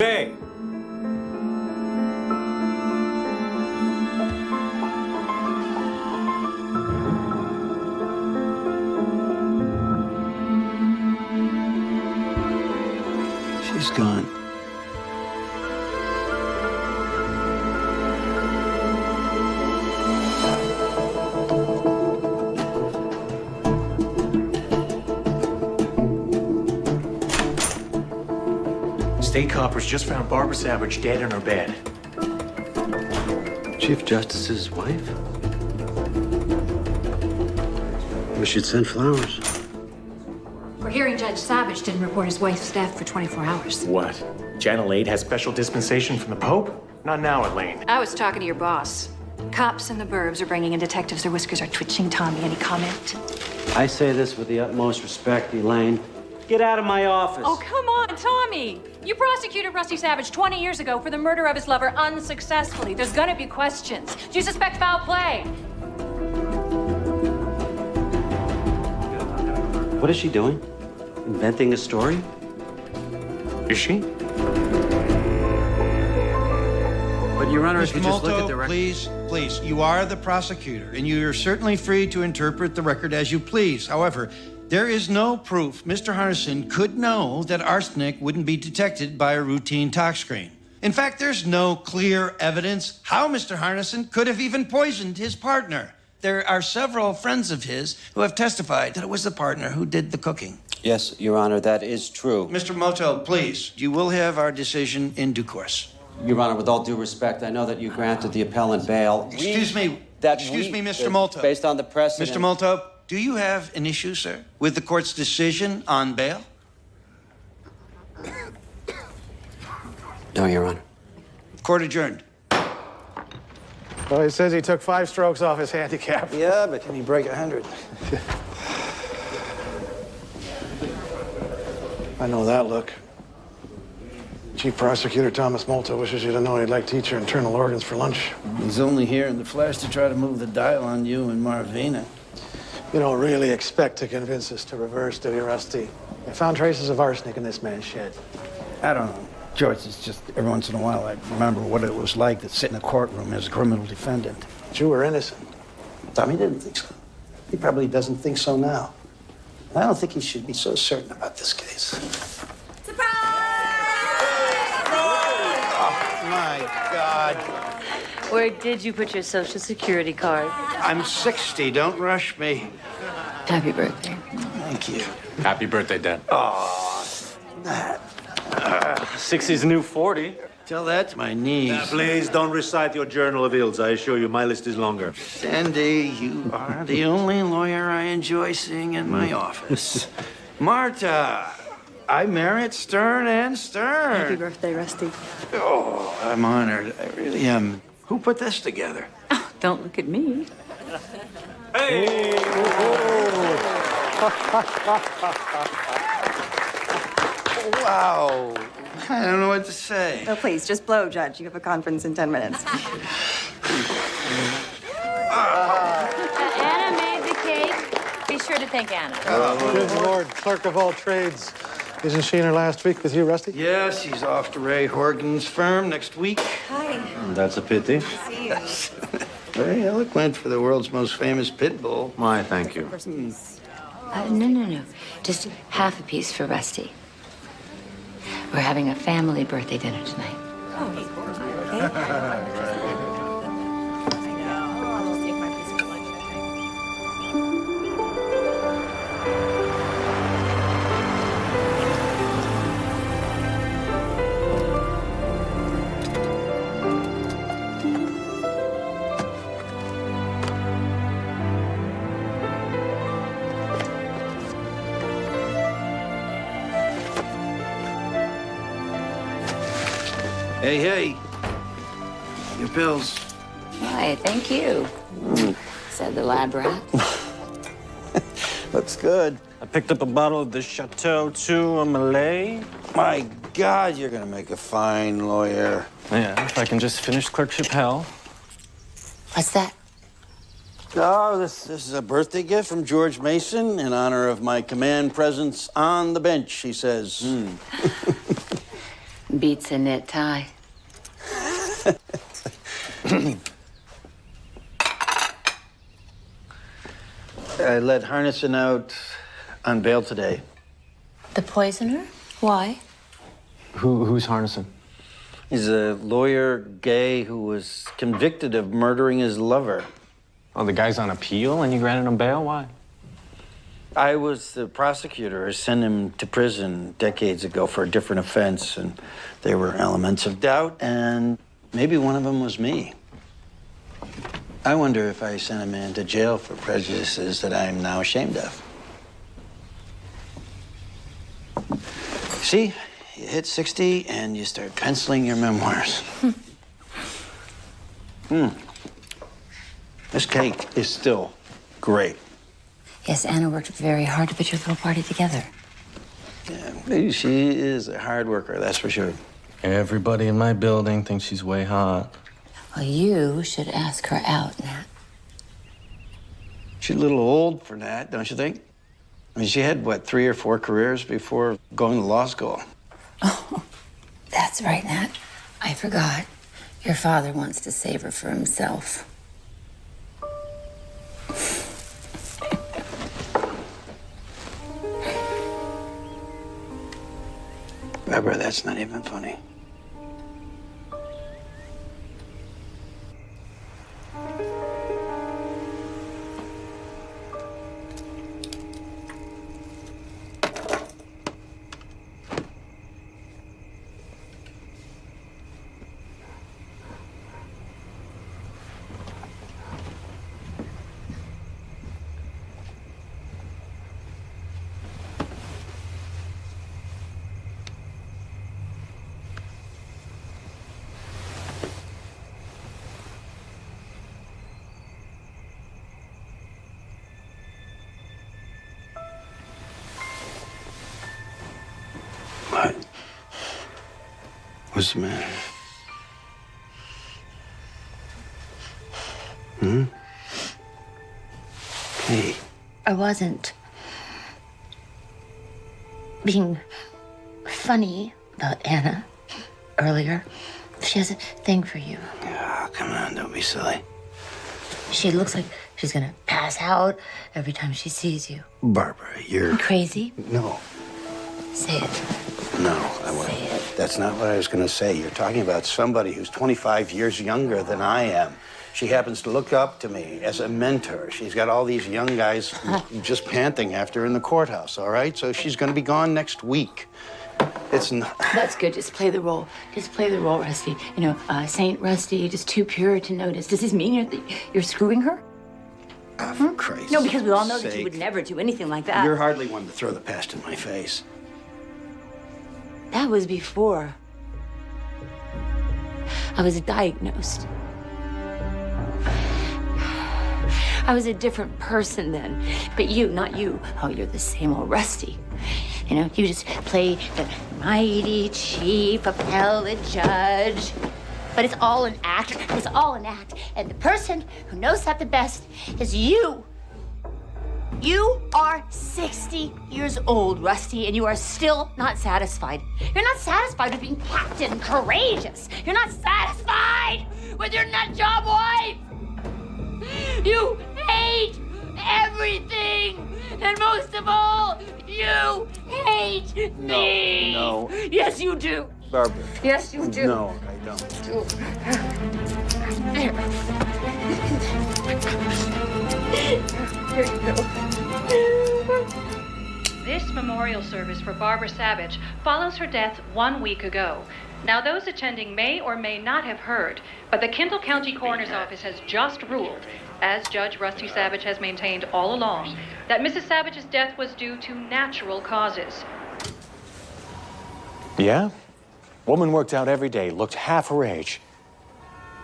Hey! She's gone. State coppers just found Barbara Savage dead in her bed. Chief Justice's wife? We should send flowers. We're hearing Judge Savage didn't report his wife's death for 24 hours. What? Janet Lade has special dispensation from the Pope? Not now, Elaine. I was talking to your boss. Cops in the burbs are bringing in detectives. Their whiskers are twitching. Tommy, any comment? I say this with the utmost respect, Elaine. Get out of my office. Oh, come on, Tommy. You prosecuted Rusty Savage 20 years ago for the murder of his lover unsuccessfully. There's gonna be questions. Do you suspect foul play? What is she doing? Inventing a story? Is she? But, Your Honor, if Mr. you just look at Molto, the record... please, you are the prosecutor, and you are certainly free to interpret the record as you please. However, there is no proof Mr. Harnison could know that arsenic wouldn't be detected by a routine tox screen. In fact, there's no clear evidence how Mr. Harnison could have even poisoned his partner. There are several friends of his who have testified that it was the partner who did the cooking. Yes, Your Honor, that is true. Mr. Molto, please, you will have our decision in due course. Your Honor, with all due respect, I know that you granted the appellant bail. Excuse me, Mr. Molto. Based on the precedent... Mr. Molto, do you have an issue, sir, with the court's decision on bail? No, Your Honor. Court adjourned. Well, he says he took 5 strokes off his handicap. Yeah, but can he break 100? I know that look. Chief Prosecutor Thomas Molto wishes you to know he'd like to eat your internal organs for lunch. He's only here in the flesh to try to move the dial on you and Marvina. You don't really expect to convince us to reverse, do you, Rusty? I found traces of arsenic in this man's shed. I don't know. George, it's just every once in a while I remember what it was like to sit in a courtroom as a criminal defendant. But you were innocent. Tommy didn't think so. He probably doesn't think so now. I don't think he should be so certain about this case. Surprise! Oh, my God. Where did you put your Social Security card? I'm 60. Don't rush me. Happy birthday. Thank you. Happy birthday, Dad. Oh, that. 60's the new 40. Tell that to my niece. Please don't recite your journal of ills. I assure you, my list is longer. Sandy, you are the only lawyer I enjoy seeing in my office. Marta, I merit Stern and Stern. Happy birthday, Rusty. Oh, I'm honored. I really am. Who put this together? Oh, don't look at me. Hey! Wow. I don't know what to say. Oh, please, just blow, Judge. You have a conference in 10 minutes. Anna made the cake. Be sure to thank Anna. Good Lord, clerk of all trades. Isn't she in her last week with you, Rusty? Yes, he's off to Ray Horgan's firm next week. Hi. That's a pity. See you. Very eloquent for the world's most famous pit bull. Why, thank you. No. Just half a piece for Rusty. We're having a family birthday dinner tonight. Hey. Your pills. Why, thank you, said the lab rat. Looks good. I picked up a bottle of the Chateau 2 Malay. My God, you're gonna make a fine lawyer. Yeah, if I can just finish clerkship hell. What's that? Oh, this is a birthday gift from George Mason in honor of my command presence on the bench, he says. Beats a knit tie. I let Harnison out on bail today. The poisoner? Why? Who's Harnison? He's a lawyer, gay, who was convicted of murdering his lover. Oh, the guy's on appeal and you granted him bail? Why? I was the prosecutor. I sent him to prison decades ago for a different offense, and there were elements of doubt, and maybe one of them was me. I wonder if I sent a man to jail for prejudices that I am now ashamed of. See, you hit 60 and you start penciling your memoirs. This cake is still great. Yes, Anna worked very hard to put your little party together. Yeah, she is a hard worker, that's for sure. Everybody in my building thinks she's way hot. Well, you should ask her out, Nat. She's a little old for that, don't you think? I mean, she had, what, 3 or 4 careers before going to law school. Oh, that's right, Nat. I forgot. Your father wants to save her for himself. Barbara, that's not even funny. What? What's the matter? Hey. I wasn't being funny about Anna earlier. She has a thing for you. Oh, come on, don't be silly. She looks like she's gonna pass out every time she sees you. Barbara, you're... Crazy? No. Say it. No, I wouldn't. Say it. That's not what I was going to say. You're talking about somebody who's 25 years younger than I am. She happens to look up to me as a mentor. She's got all these young guys just panting after her in the courthouse, all right? So she's going to be gone next week. It's not... That's good. Just play the role. Just play the role, Rusty. You know, Saint Rusty, just too pure to notice. Does this mean you're screwing her? For Christ's No, because we all know that sake. you would never do anything like that. You're hardly one to throw the past in my face. That was before I was diagnosed. I was a different person then. But you, not you. Oh, you're the same old Rusty. You know, you just play the mighty chief appellate judge. But it's all an act. It's all an act. And the person who knows that the best is you. You are 60 years old, Rusty, and you are still not satisfied. You're not satisfied with being captain courageous. You're not satisfied with your nut job wife. You hate everything. And most of all, you hate me. No. Yes, you do. Barbara. Yes, you do. No, I don't. There you go. This memorial service for Barbara Savage follows her death 1 week ago. Now, those attending may or may not have heard, but the Kendall County Coroner's Office has just ruled, as Judge Rusty Savage has maintained all along, that Mrs. Savage's death was due to natural causes. Yeah? Woman worked out every day, looked half her age.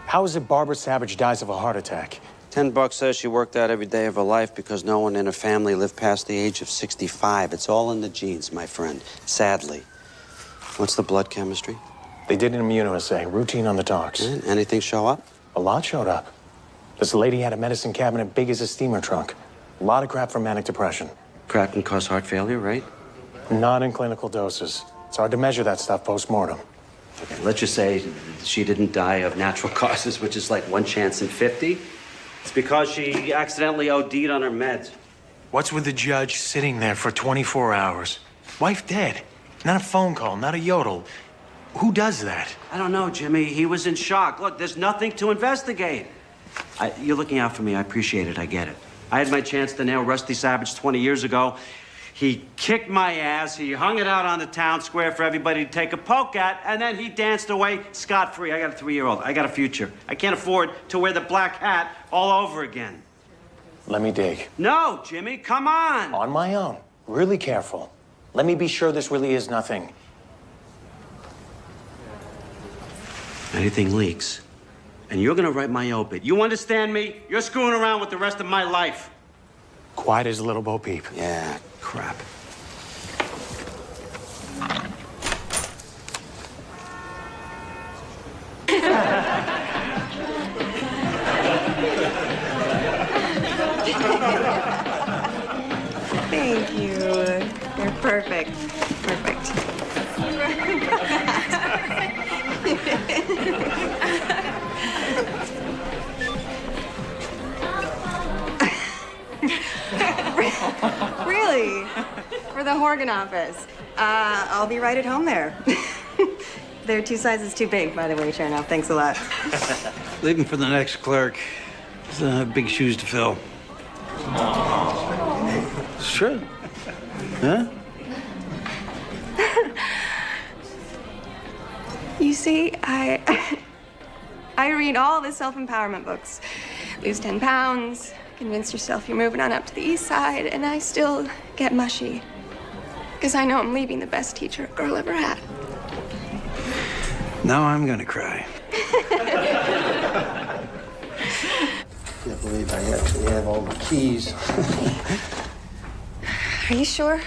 How is it Barbara Savage dies of a heart attack? $10 says she worked out every day of her life because no one in her family lived past the age of 65. It's all in the genes, my friend, sadly. What's the blood chemistry? They did an immunoassay, routine on the docs. Anything show up? A lot showed up. This lady had a medicine cabinet big as a steamer trunk. A lot of crap for manic depression. Crap can cause heart failure, right? Not in clinical doses. It's hard to measure that stuff post-mortem. Okay, let's just say she didn't die of natural causes, which is like 1 chance in 50. It's because she accidentally OD'd on her meds. What's with the judge sitting there for 24 hours? Wife dead. Not a phone call, not a yodel. Who does that? I don't know, Jimmy. He was in shock. Look, there's nothing to investigate. You're looking out for me. I appreciate it. I get it. I had my chance to nail Rusty Savage 20 years ago. He kicked my ass. He hung it out on the town square for everybody to take a poke at, and then he danced away scot-free. I got a 3-year-old. I got a future. I can't afford to wear the black hat all over again. Let me dig. No, Jimmy, come on. On my own. Really careful. Let me be sure this really is nothing. Anything leaks, and you're gonna write my obit. You understand me? You're screwing around with the rest of my life. Quiet as a little Bo Peep. Yeah, crap. Thank you. You're perfect. Perfect. Really? For the Horgan office. I'll be right at home there. They're 2 sizes too big, by the way, Chernoff. Thanks a lot. Leaving for the next clerk. It's big shoes to fill. Sure. Huh? You see, I read all the self-empowerment books. Lose 10 pounds, convince yourself you're moving on up to the east side, and I still get mushy. Because I know I'm leaving the best teacher a girl ever had. Now I'm gonna cry. Can't believe I actually have all the keys. Are you sure?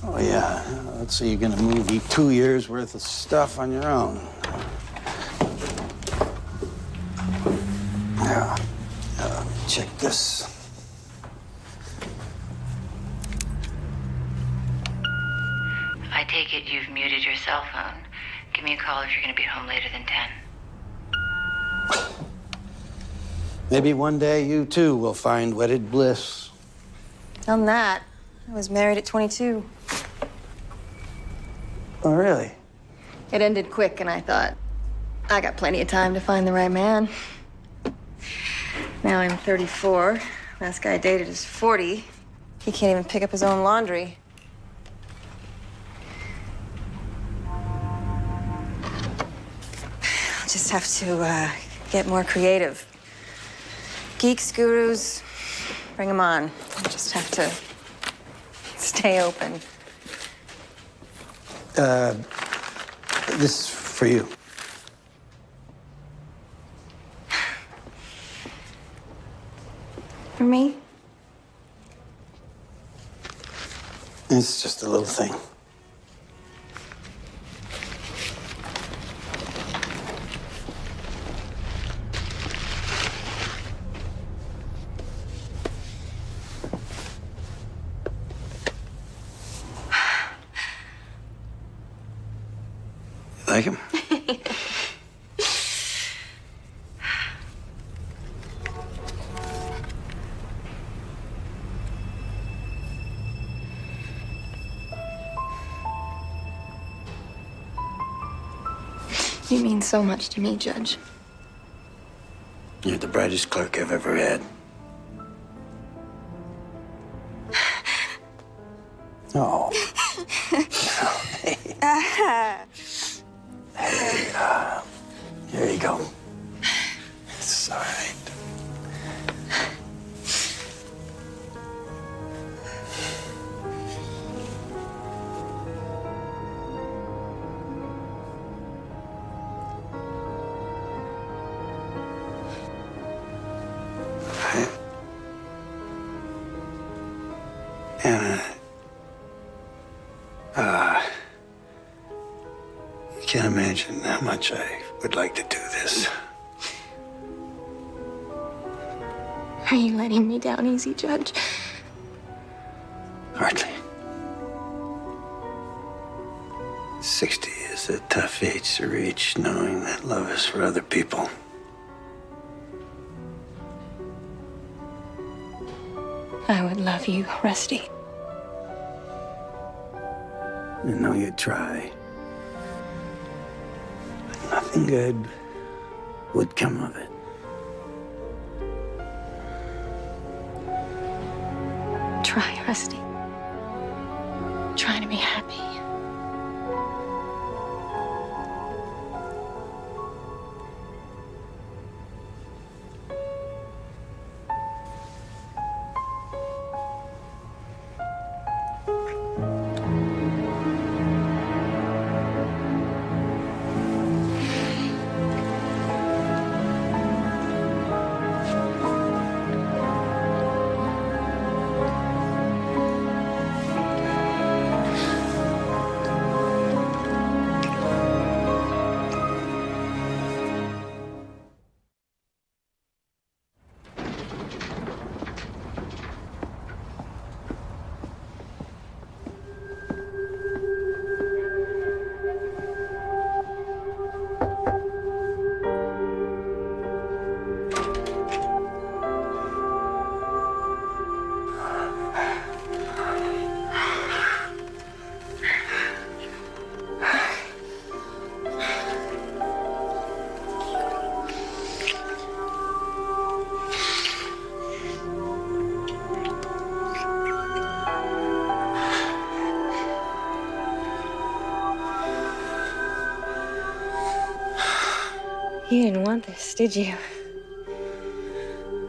Oh, yeah. Let's say you're gonna move 2 years worth of stuff on your own. Yeah. Check this. I take it you've muted your cell phone. Give me a call if you're going to be home later than 10. Maybe one day you too will find wedded bliss. On that, I was married at 22. Oh, really? It ended quick, and I thought, I got plenty of time to find the right man. Now I'm 34. Last guy I dated is 40. He can't even pick up his own laundry. I'll just have to get more creative. Geeks, gurus, bring them on. I'll just have to stay open. This is for you. For me? It's just a little thing. You like him? You mean so much to me, Judge. You're the brightest clerk I've ever had. Oh. Here you go. It's all right. Anna, you can't imagine how much I would like to do this. Are you letting me down easy, Judge? Hardly. 60 is is a tough age to reach, knowing that love is for other people. I would love you, Rusty. I know you'd try. But nothing good would come of it. Try, Rusty. Try to be happy. You didn't want this, did you?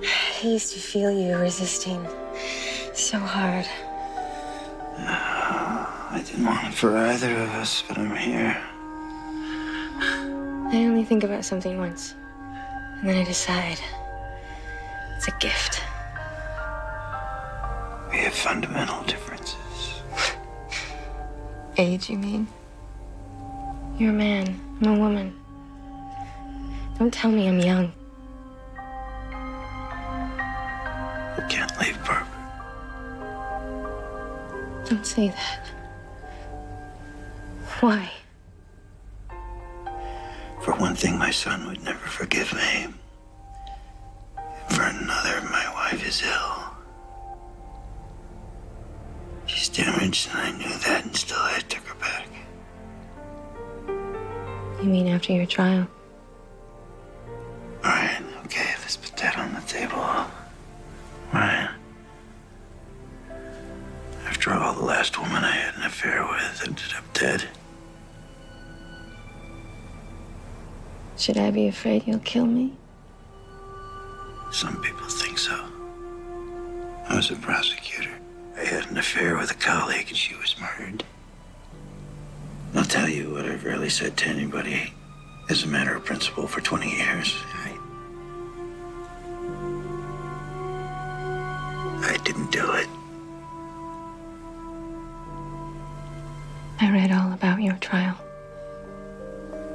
I used to feel you resisting so hard. I didn't want it for either of us, but I'm here. I only think about something once, and then I decide it's a gift. We have fundamental differences. Age, you mean? You're a man, I'm a woman. Don't tell me I'm young. We can't leave Barbara. Don't say that. Why? For one thing, my son would never forgive me. For another, my wife is ill. She's damaged, and I knew that, and still I took her back. You mean after your trial? All right, okay, let's put that on the table. All right. After all, the last woman I had an affair with ended up dead. Should I be afraid you'll kill me? Some people think so. I was a prosecutor. I had an affair with a colleague, and she was murdered. I'll tell you what I've rarely said to anybody as a matter of principle for 20 years. I didn't do it. I read all about your trial.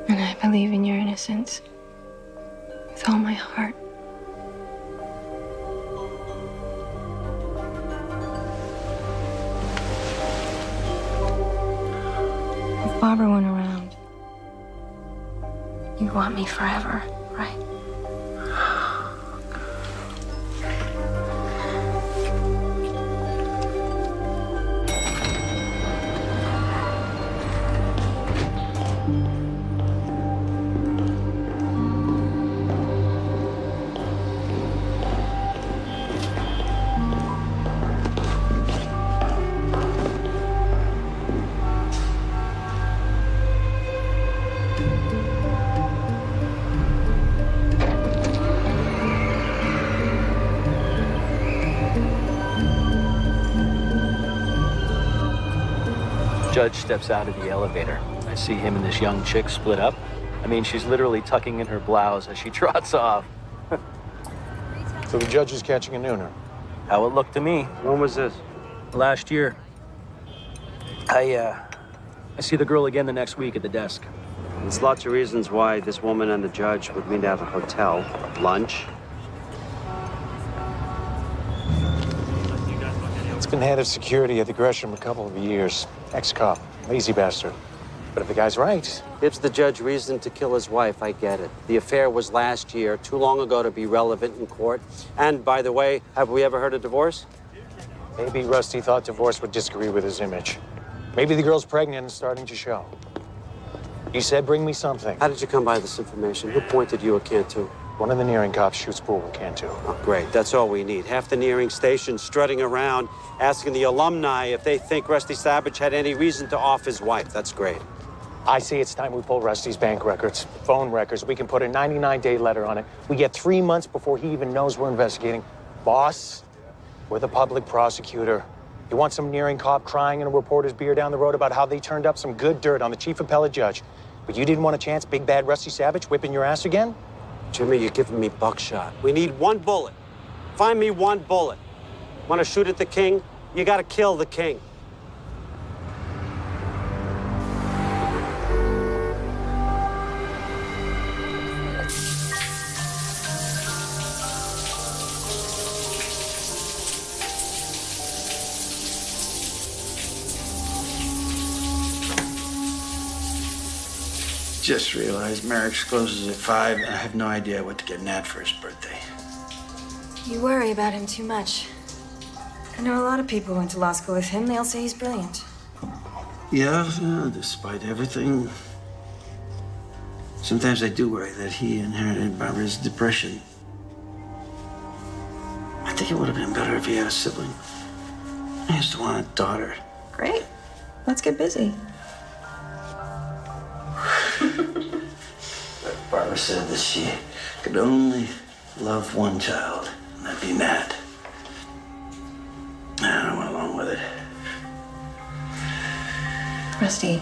And I believe in your innocence with all my heart. If Barbara went around, you'd want me forever, right? Judge steps out of the elevator. I see him and this young chick split up. I mean, she's literally tucking in her blouse as she trots off. So the judge is catching a nooner. How it looked to me. When was this? Last year. I see the girl again the next week at the desk. There's lots of reasons why this woman and the judge would meet at a hotel, lunch. It's been head of security at the Gresham a couple of years. Ex-cop, lazy bastard. But if the guy's right, Gives the judge reason to kill his wife, I get it. The affair was last year, too long ago to be relevant in court. And by the way, have we ever heard of divorce? maybe Rusty thought divorce would disagree with his image. Maybe the girl's pregnant and starting to show. You said bring me something. How did you come by this information? Who pointed you a Cantu? One of the nearing cops shoots pool with Cantu. Oh, great. That's all we need. Half the nearing station strutting around, asking the alumni if they think Rusty Savage had any reason to off his wife. That's great. I say it's time we pull Rusty's bank records, phone records. We can put a 99-day letter on it. We get 3 months before he even knows we're investigating. Boss, we're the public prosecutor. You want some nearing cop crying in a reporter's beer down the road about how they turned up some good dirt on the chief appellate judge, but you didn't want a chance big bad Rusty Savage whipping your ass again? Jimmy, you're giving me buckshot. We need one bullet. Find me one bullet. Want to shoot at the king? You got to kill the king. Just realized Merrick's closes at 5, and I have no idea what to get Nat for his birthday. You worry about him too much. I know a lot of people who went to law school with him. They all say he's brilliant. Yeah, despite everything. Sometimes I do worry that he inherited Barbara's depression. I think it would have been better if he had a sibling. I used to want a daughter. Great. Let's get busy. Barbara said that she could only love one child, and that'd be Nat. And I went along with it. Rusty,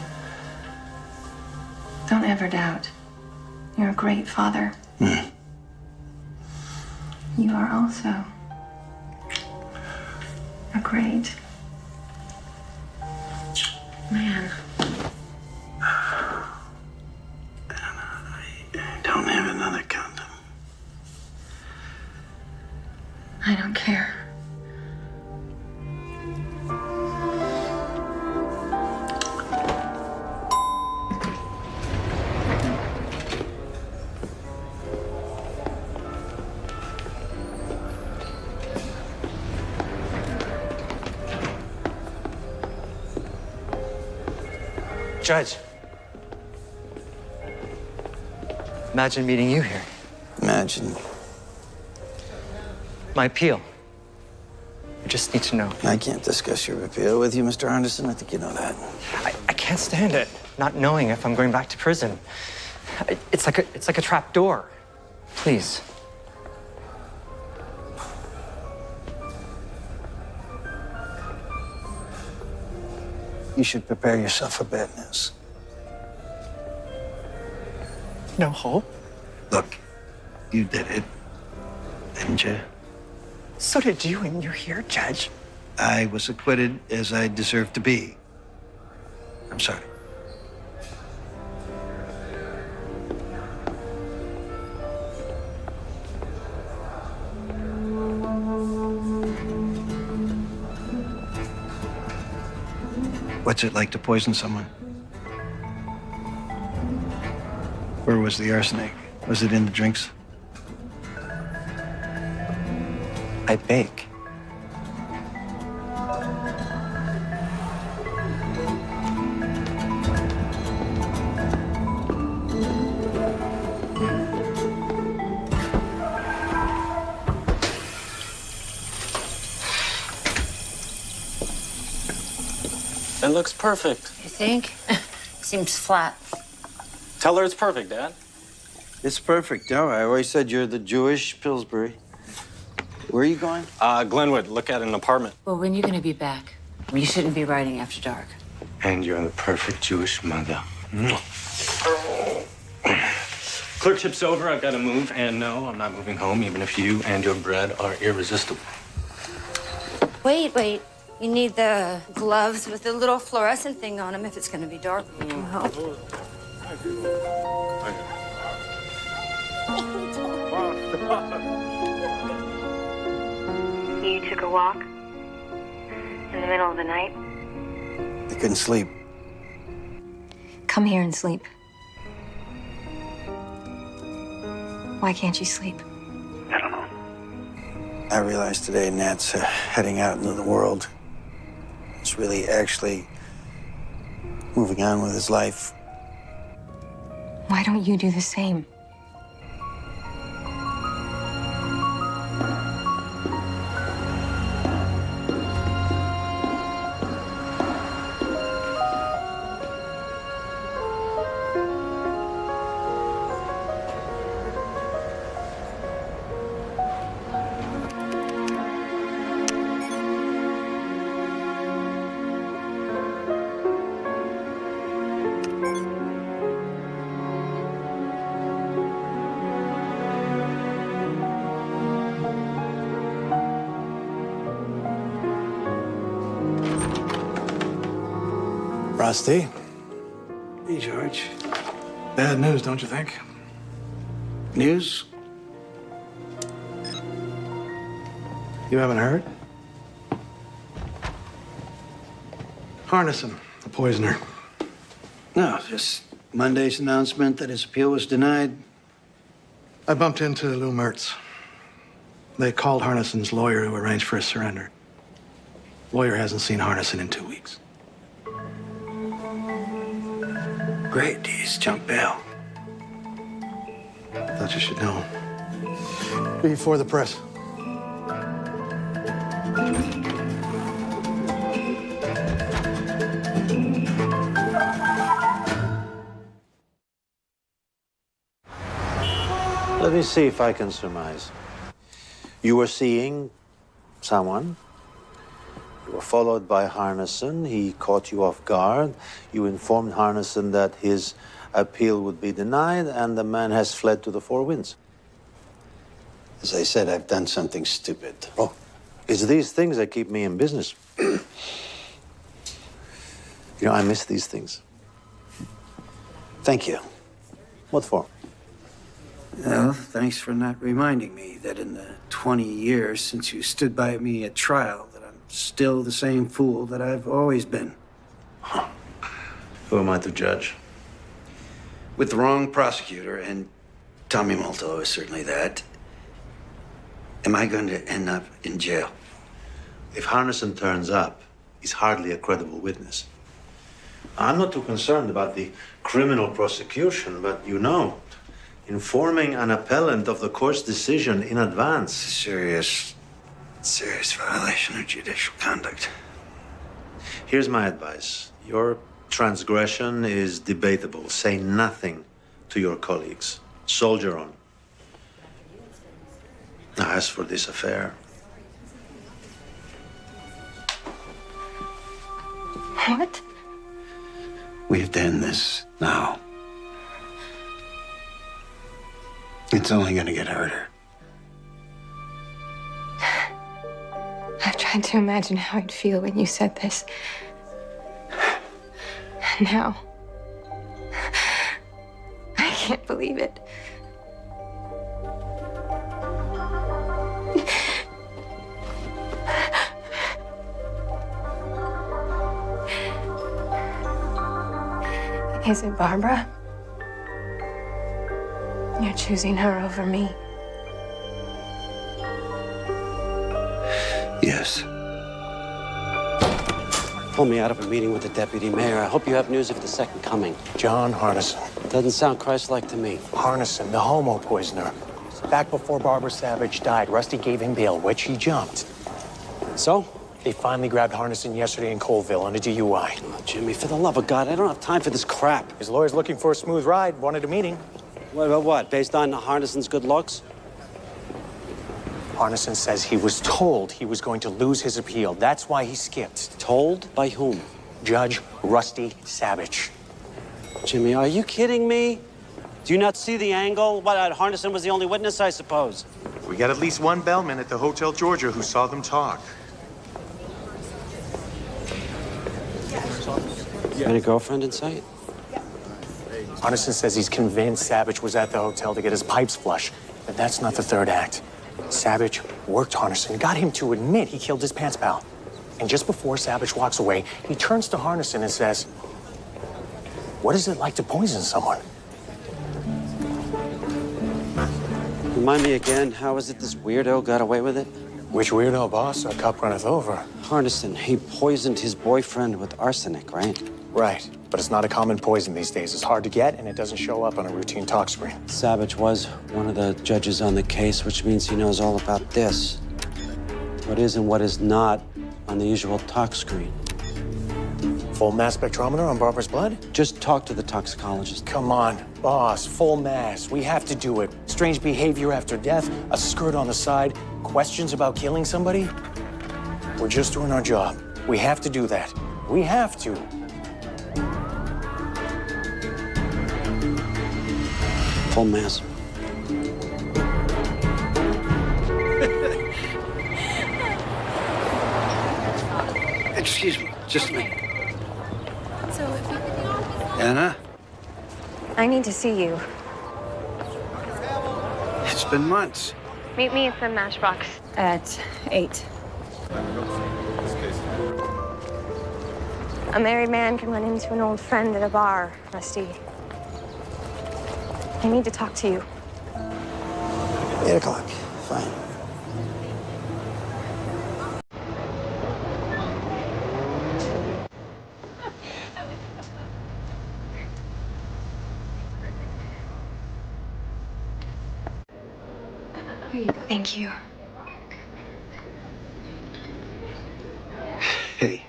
don't ever doubt. You're a great father. You are also a great man. Don't have another condom. I don't care. Judge. Imagine meeting you here. Imagine. My appeal. I just need to know. I can't discuss your appeal with you, Mr. Henderson. I think you know that. I can't stand it, not knowing if I'm going back to prison. It's like a trap door. Please. You should prepare yourself for bad news. No hope? Look, you did it, didn't you? So did you, and you're here, Judge. I was acquitted as I deserved to be. I'm sorry. What's it like to poison someone? Where was the arsenic? Was it in the drinks? I bake. It looks perfect. You think? Seems flat. Tell her it's perfect, Dad. It's perfect. No, I always said you're the Jewish Pillsbury. Where are you going? Glenwood, look at an apartment. Well, when are you going to be back? You shouldn't be riding after dark. And you're the perfect Jewish mother. Clerkship's over, I've got to move, and no, I'm not moving home, even if you and your bread are irresistible. Wait. You need the gloves with the little fluorescent thing on them if it's going to be dark. Oh. You took a walk in the middle of the night? I couldn't sleep. Come here and sleep. Why can't you sleep? I don't know. I realized today Nat's heading out into the world. He's really actually moving on with his life. Why don't you do the same? Rusty. Hey, George. Bad news, don't you think? News? You haven't heard? Harnison, the poisoner. No, just Monday's announcement that his appeal was denied. I bumped into Lou Mertz. They called Harnison's lawyer to arrange for his surrender. Lawyer hasn't seen Harnison in 2 weeks. Great, he's jumped bail. Thought you should know. Before the press. Let me see if I can surmise. You were seeing someone. You were followed by Harnison. He caught you off guard. You informed Harnison that his appeal would be denied, and the man has fled to the four winds. As I said, I've done something stupid. Oh, it's these things that keep me in business. You know, I miss these things. Thank you. What for? Well, thanks for not reminding me that in the 20 years since you stood by me at trial, that I'm still the same fool that I've always been. Who am I to judge? With the wrong prosecutor, and Tommy Molto is certainly that, am I going to end up in jail? If Harnison turns up, he's hardly a credible witness. I'm not too concerned about the criminal prosecution, but you know, informing an appellant of the court's decision in advance. Serious violation of judicial conduct. Here's my advice. Your transgression is debatable. Say nothing to your colleagues. Soldier on. Now, as for this affair. What? We have to end this now. It's only going to get harder. I've tried to imagine how I'd feel when you said this. And now, I can't believe it. Is it Barbara? You're choosing her over me. Yes. Pull me out of a meeting with the deputy mayor. I hope you have news of the second coming. John Harnison. Doesn't sound Christ-like to me. Harnison, the homo poisoner. Back before Barbara Savage died, Rusty gave him bail, which he jumped. So? They finally grabbed Harnison yesterday in Colville on a DUI. Oh, Jimmy, for the love of God, I don't have time for this crap. His lawyer's looking for a smooth ride, wanted a meeting. What? Based on Harnison's good looks? Harnison says he was told he was going to lose his appeal. That's why he skipped. Told? By whom? Judge Rusty Savage. Jimmy, are you kidding me? Do you not see the angle? What, Harnison was the only witness, I suppose? We got at least one bellman at the Hotel Georgia who saw them talk. Any girlfriend in sight? Harnison says he's convinced Savage was at the hotel to get his pipes flush. But that's not the third act. Savage worked Harnison, got him to admit he killed his pants pal. And just before Savage walks away, he turns to Harnison and says, What is it like to poison someone? Remind me again, how is it this weirdo got away with it? Which weirdo, boss? A cup runneth over. Hardison, he poisoned his boyfriend with arsenic, right? Right, but it's not a common poison these days. It's hard to get, and it doesn't show up on a routine talk screen. Savage was one of the judges on the case, which means he knows all about this. What is and what is not on the usual talk screen. Full mass spectrometer on Barbara's blood? Just talk to the toxicologist. Come on, boss, full mass. We have to do it. Strange behavior after death, a skirt on the side, questions about killing somebody. We're just doing our job. We have to do that. We have to. Full mass. Excuse me, just a minute. So if you... Anna, I need to see you. it's been months. Meet me at the Matchbox. At 8. A married man can run into an old friend at a bar, Rusty. I need to talk to you. 8 o'clock, fine. Thank you. Hey.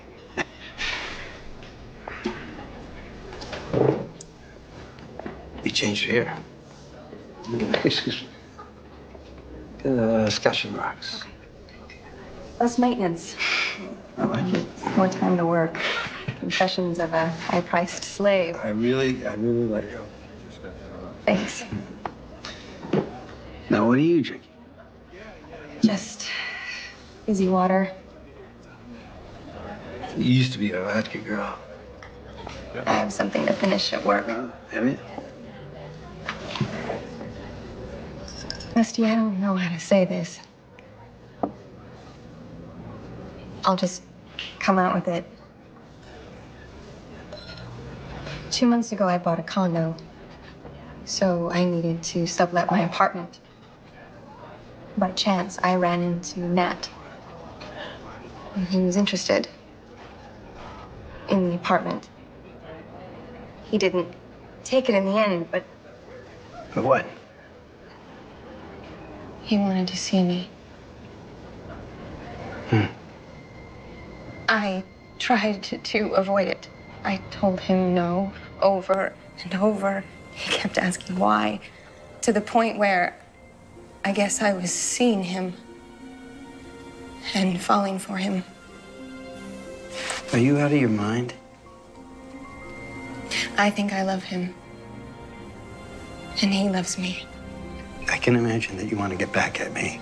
We changed here. Excuse me. Scotch and rocks. Okay. Less maintenance. I like it. More time to work. Confessions of a high-priced slave. I really like it. Thanks. Now, what are you drinking? Just fizzy water. You used to be a vodka girl. I have something to finish at work. Have you? Rusty, I don't know how to say this. I'll just come out with it. 2 months ago, I bought a condo. So I needed to sublet my apartment. By chance, I ran into Nat. And he was interested in the apartment. He didn't take it in the end, but... But what? He wanted to see me. I tried to avoid it. I told him no over and over. He kept asking why, to the point where I guess I was seeing him and falling for him. Are you out of your mind? I think I love him. And he loves me. I can imagine that you want to get back at me.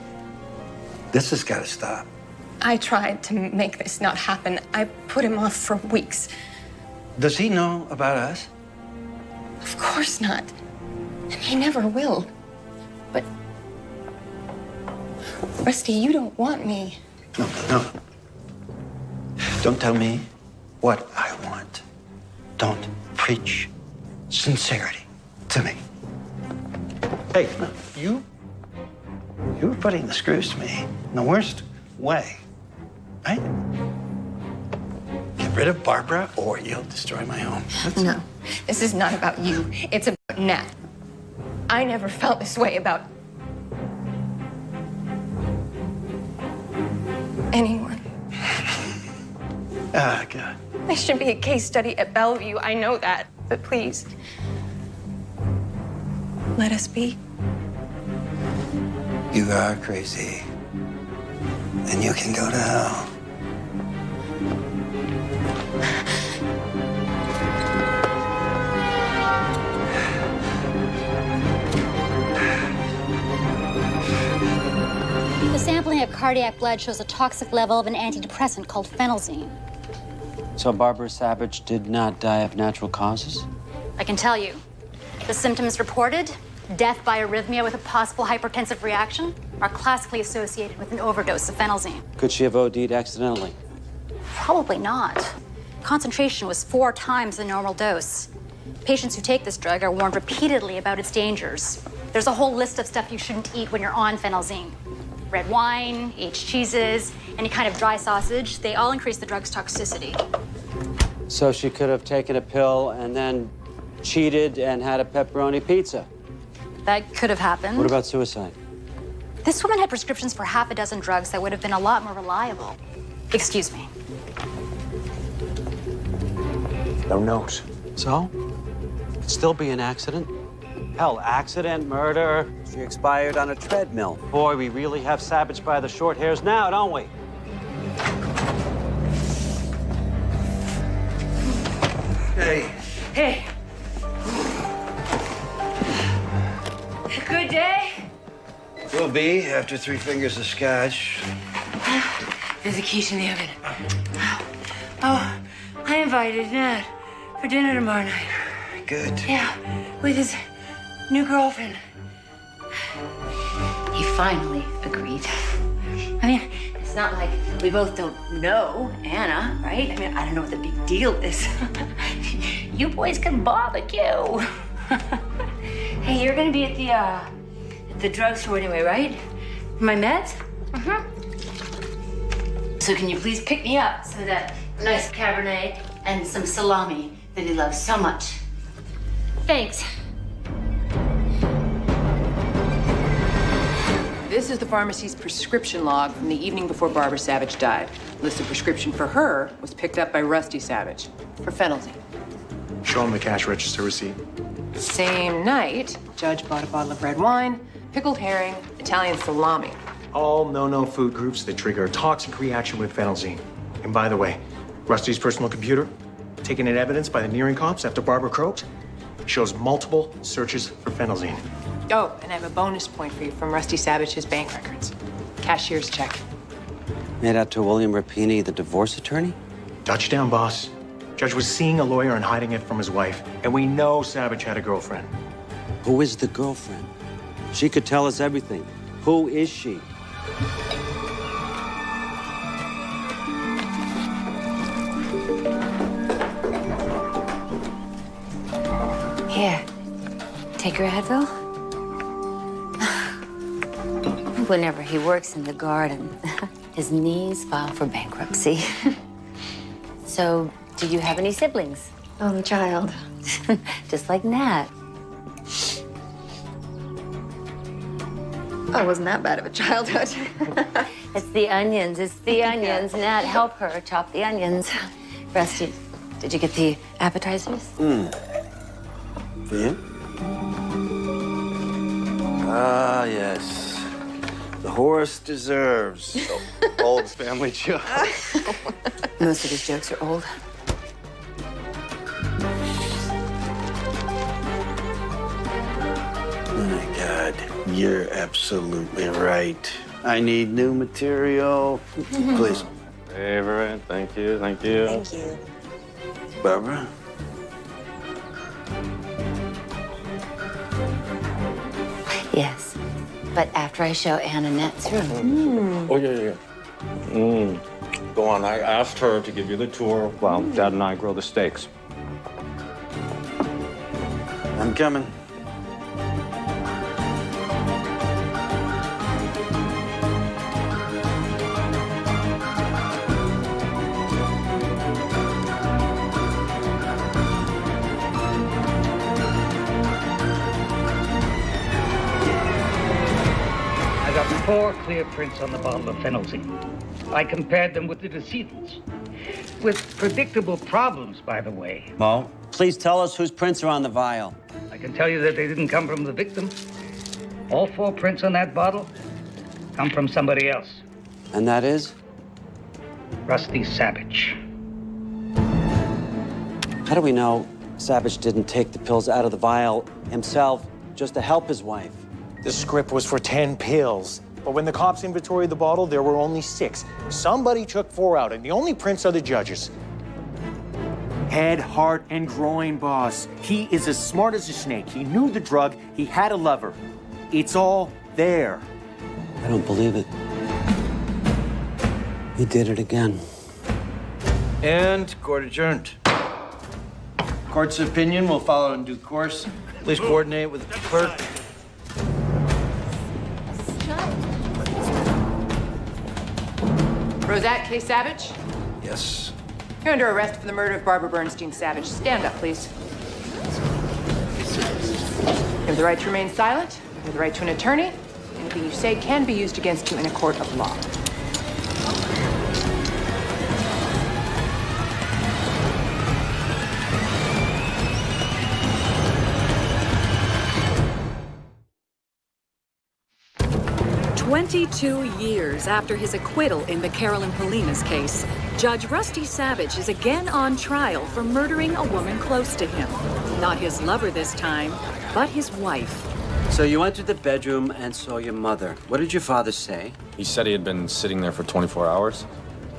This has got to stop. I tried to make this not happen. I put him off for weeks. Does he know about us? Of course not. And he never will. But... Rusty, you don't want me. No. Don't tell me what I want. Don't preach sincerity to me. Hey, no, you were putting the screws to me in the worst way, right? Get rid of Barbara or you'll destroy my home. No, this is not about you. It's about Nat. I never felt this way about anyone. Ah, God. I should be a case study at Bellevue. I know that. But please, let us be. You are crazy. And you can go to hell. The sampling of cardiac blood shows a toxic level of an antidepressant called phenelzine. So Barbara Savage did not die of natural causes? I can tell you, the symptoms reported, death by arrhythmia with a possible hypertensive reaction, are classically associated with an overdose of phenelzine. Could she have OD'd accidentally? Probably not. Concentration was 4 times the normal dose. Patients who take this drug are warned repeatedly about its dangers. There's a whole list of stuff you shouldn't eat when you're on phenelzine. Red wine, aged cheeses, any kind of dry sausage, they all increase the drug's toxicity. So she could have taken a pill and then cheated and had a pepperoni pizza. That could have happened. What about suicide? This woman had prescriptions for half a dozen drugs that would have been a lot more reliable. Excuse me. No note. So? Could still be an accident. Hell, accident, murder. She expired on a treadmill. Boy, we really have Savage by the short hairs now, don't we? Hey. Hey. Good day? Will be after 3 fingers of scotch. There's a quiche in the oven. Oh, I invited Nat for dinner tomorrow night. Good. Yeah, with his new girlfriend. He finally agreed. I mean, it's not like we both don't know Anna, right? I mean, I don't know what the big deal is. You boys can barbecue. Hey, you're gonna be at the drugstore anyway, right? My meds? So can you please pick me up some of that nice Cabernet and some salami that he loves so much? Thanks. This is the pharmacy's prescription log from the evening before Barbara Savage died. List of prescription for her was picked up by Rusty Savage for phenelzine. Show him the cash register receipt. Same night, Judge bought a bottle of red wine, pickled herring, Italian salami. All no-no food groups that trigger a toxic reaction with phenelzine. And by the way, Rusty's personal computer, taken in evidence by the nearing cops after Barbara croaked, shows multiple searches for phenelzine. Oh, and I have a bonus point for you from Rusty Savage's bank records. Cashier's check. Made out to William Rapini, the divorce attorney? Touchdown, boss. Judge was seeing a lawyer and hiding it from his wife. And we know Savage had a girlfriend. Who is the girlfriend? She could tell us everything. Who is she? Here, take your Advil. Whenever he works in the garden, his knees file for bankruptcy. So, do you have any siblings? Only child. Just like Nat. I wasn't that bad of a childhood. It's the onions. It's the onions. Nat, help her chop the onions. Rusty, did you get the appetizers? For you? Ah, yes. The horse deserves. Old family joke. Most of his jokes are old. Oh my God, you're absolutely right. I need new material. Please. Favorite, thank you, thank you. Thank you. Barbara? Yes, but after I show Anna Nat's room. Oh, yeah. Go on, I asked her to give you the tour while Dad and I grill the steaks. I'm coming. I got 4 clear prints on the bottle of phenelzine. I compared them with the decedent's. With predictable problems, by the way. Well, please tell us whose prints are on the vial. I can tell you that they didn't come from the victim. All 4 prints on that bottle come from somebody else. And that is? Rusty Savage. How do we know Savage didn't take the pills out of the vial himself just to help his wife? The script was for 10 pills. But when the cops inventoried the bottle, there were only 6. Somebody took 4 out, and the only prints are the judges. Head, heart, and groin, boss. He is as smart as a snake. He knew the drug. He had a lover. It's all there. I don't believe it. He did it again. And court adjourned. Court's opinion will follow in due course. Please coordinate with the clerk. Rosette K. Savage, Yes. you're under arrest for the murder of Barbara Bernstein Savage. Stand up, please. You have the right to remain silent. You have the right to an attorney. Anything you say can be used against you in a court of law. "22 years after his acquittal in the Carolyn Polinas case, Judge Rusty Savage is again on trial for murdering a woman close to him. Not his lover this time, but his wife. So you entered the bedroom and saw your mother. What did your father say? He said he had been sitting there for 24 hours.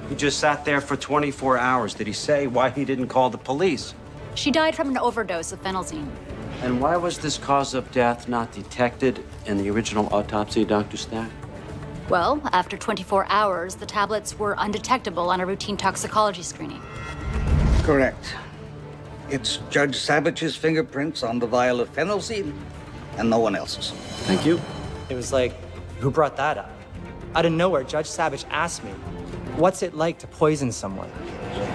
He just sat there for 24 hours. Did he say why he didn't call the police? She died from an overdose of phenelzine. And why was this cause of death not detected in the original autopsy, Dr. Stack? Well, after 24 hours, the tablets were undetectable on a routine toxicology screening. Correct. It's Judge Savage's fingerprints on the vial of phenelzine and no one else's. Thank you. It was like, who brought that up? Out of nowhere, Judge Savage asked me, what's it like to poison someone?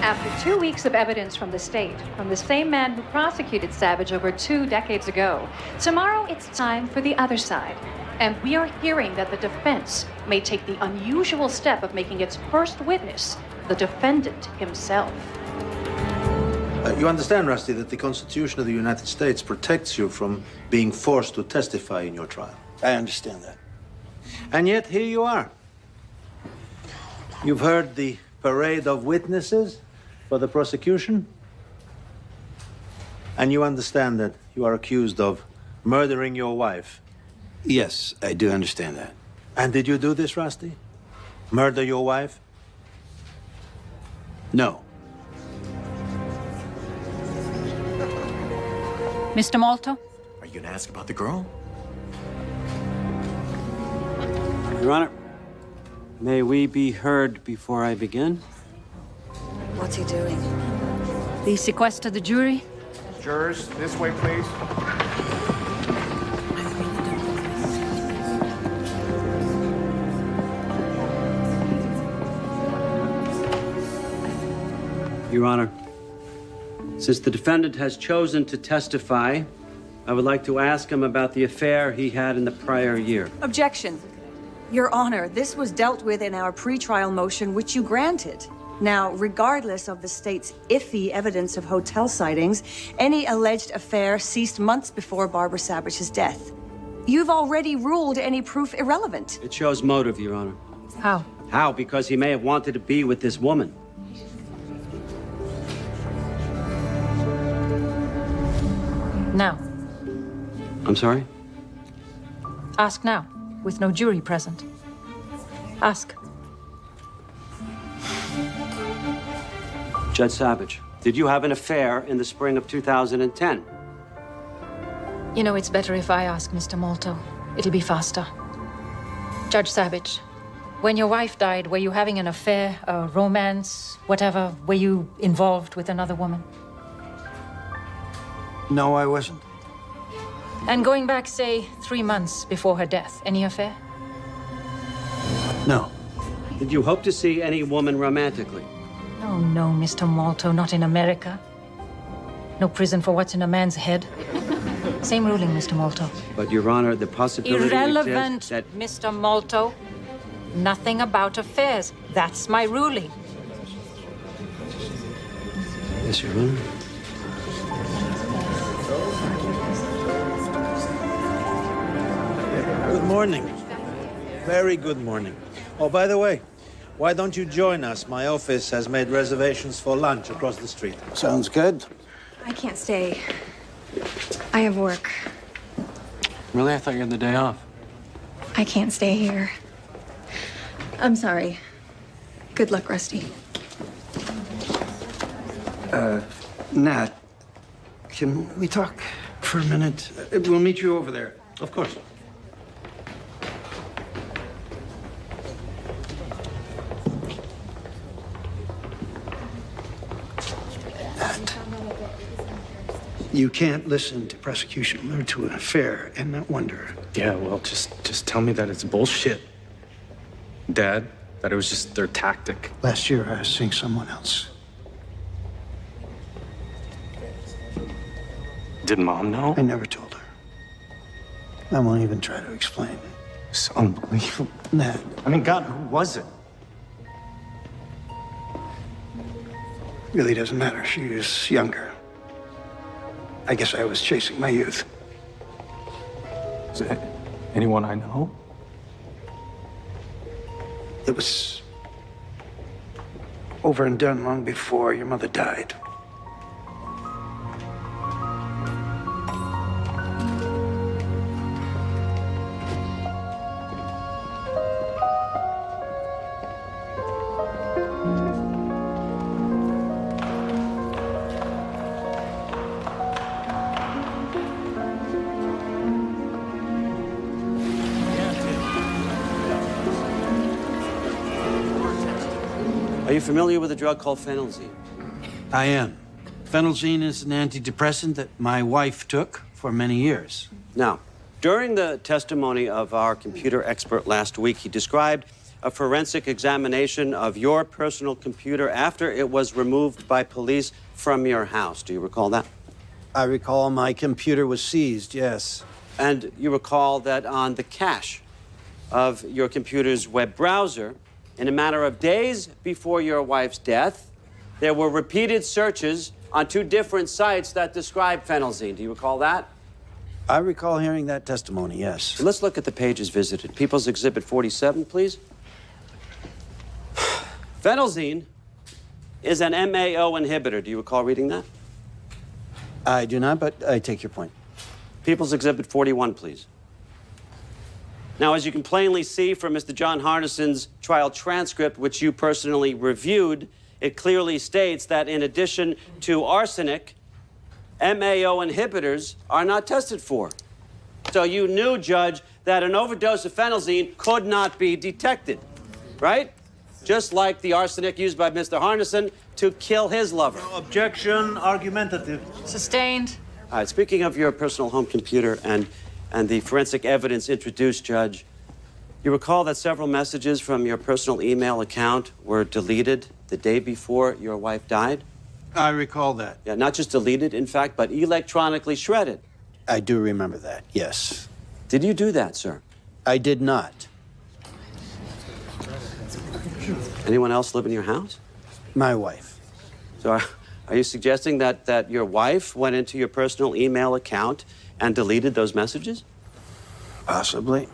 After 2 weeks of evidence from the state, from the same man who prosecuted Savage over 2 decades ago, tomorrow it's time for the other side. And we are hearing that the defense may take the unusual step of making its first witness the defendant himself. You understand, Rusty, that the Constitution of the United States protects you from being forced to testify in your trial. I understand that. And yet, here you are. You've heard the parade of witnesses for the prosecution, and you understand that you are accused of murdering your wife. Yes, I do understand that. And did you do this, Rusty? Murder your wife? No. Mr. Malto? Are you gonna ask about the girl? Your Honor, may we be heard before I begin? What's he doing? The sequester the jury? Jurors, this way, please. Your Honor, since the defendant has chosen to testify, I would like to ask him about the affair he had in the prior year. Objection. Your Honor, this was dealt with in our pretrial motion, which you granted. Now, regardless of the state's iffy evidence of hotel sightings, any alleged affair ceased months before Barbara Savage's death. You've already ruled any proof irrelevant. It shows motive, Your Honor. How? How? Because he may have wanted to be with this woman. Now. I'm sorry? Ask now, with no jury present. Ask. Judge Savage, did you have an affair in the spring of 2010? You know, it's better if I ask, Mr. Malto. It'll be faster. Judge Savage, when your wife died, were you having an affair, a romance, whatever? Were you involved with another woman? No, I wasn't. And going back, say, 3 months before her death, any affair? No. Did you hope to see any woman romantically? Oh, no, Mr. Malto, not in America. No prison for what's in a man's head. Same ruling, Mr. Malto. But, Your Honor, the possibility Irrelevant, exists that... Mr. Malto. Nothing about affairs. That's my ruling. Yes, Your Honor. Good morning. Very good morning. Oh, by the way, why don't you join us? My office has made reservations for lunch across the street. Sounds good. I can't stay. I have work. Really? I thought you had the day off. I can't stay here. I'm sorry. Good luck, Rusty. Nat, can we talk for a minute? We'll meet you over there. Of course. Nat, You can't listen to prosecution allude to an affair and not wonder. Yeah, well, just tell me that it's bullshit. Dad, that it was just their tactic. Last year, I was seeing someone else. Did Mom know? I never told her. I won't even try to explain it. It's unbelievable. Ned. I mean, God, who was it? Really doesn't matter. She was younger. I guess I was chasing my youth. Is it anyone I know? It was over and done long before your mother died. Are you familiar with a drug called phenelzine? I am. Phenelzine is an antidepressant that my wife took for many years. Now, during the testimony of our computer expert last week, he described a forensic examination of your personal computer after it was removed by police from your house. Do you recall that? I recall my computer was seized, yes. And you recall that on the cache of your computer's web browser, in a matter of days before your wife's death, there were repeated searches on 2 different sites that describe phenelzine. Do you recall that? I recall hearing that testimony, yes. So let's look at the pages visited. People's Exhibit 47, please. Phenelzine is an MAO inhibitor. Do you recall reading that? I do not, but I take your point. People's Exhibit 41, please. Now, as you can plainly see from Mr. John Harnison's trial transcript, which you personally reviewed, it clearly states that in addition to arsenic, MAO inhibitors are not tested for. So you knew, Judge, that an overdose of phenelzine could not be detected, right? Just like the arsenic used by Mr. Harnison to kill his lover. No objection, argumentative. Sustained. All right, speaking of your personal home computer and the forensic evidence introduced, Judge, you recall that several messages from your personal email account were deleted the day before your wife died? I recall that. Yeah, not just deleted, in fact, but electronically shredded. I do remember that, yes. Did you do that, sir? I did not. Anyone else live in your house? My wife. So are you suggesting that your wife went into your personal email account and deleted those messages? Possibly.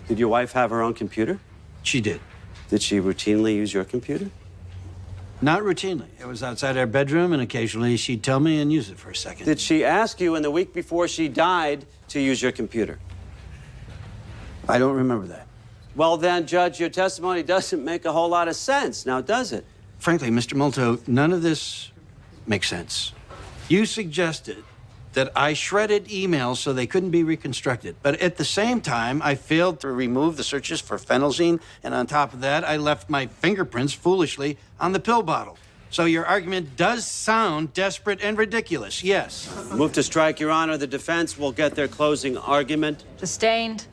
Did your wife have her own computer? She did. Did she routinely use your computer? Not routinely. It was outside our bedroom, and occasionally she'd tell me and use it for a second. Did she ask you in the week before she died to use your computer? I don't remember that. Well, then, Judge, your testimony doesn't make a whole lot of sense, now does it? Frankly, Mr. Molto, none of this makes sense. You suggested that I shredded emails so they couldn't be reconstructed. But at the same time, I failed to remove the searches for phenelzine, and on top of that, I left my fingerprints foolishly on the pill bottle. So your argument does sound desperate and ridiculous, yes. Move to strike, Your Honor. The defense will get their closing argument. Sustained.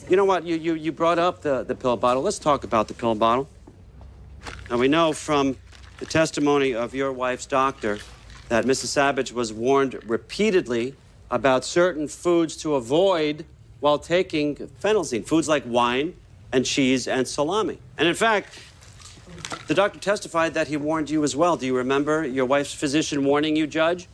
You know what? You brought up the pill bottle. Let's talk about the pill bottle. Now, we know from the testimony of your wife's doctor that Mrs. Savage was warned repeatedly about certain foods to avoid while taking phenelzine, foods like wine and cheese and salami. And in fact, the doctor testified that he warned you as well. Do you remember your wife's physician warning you, Judge?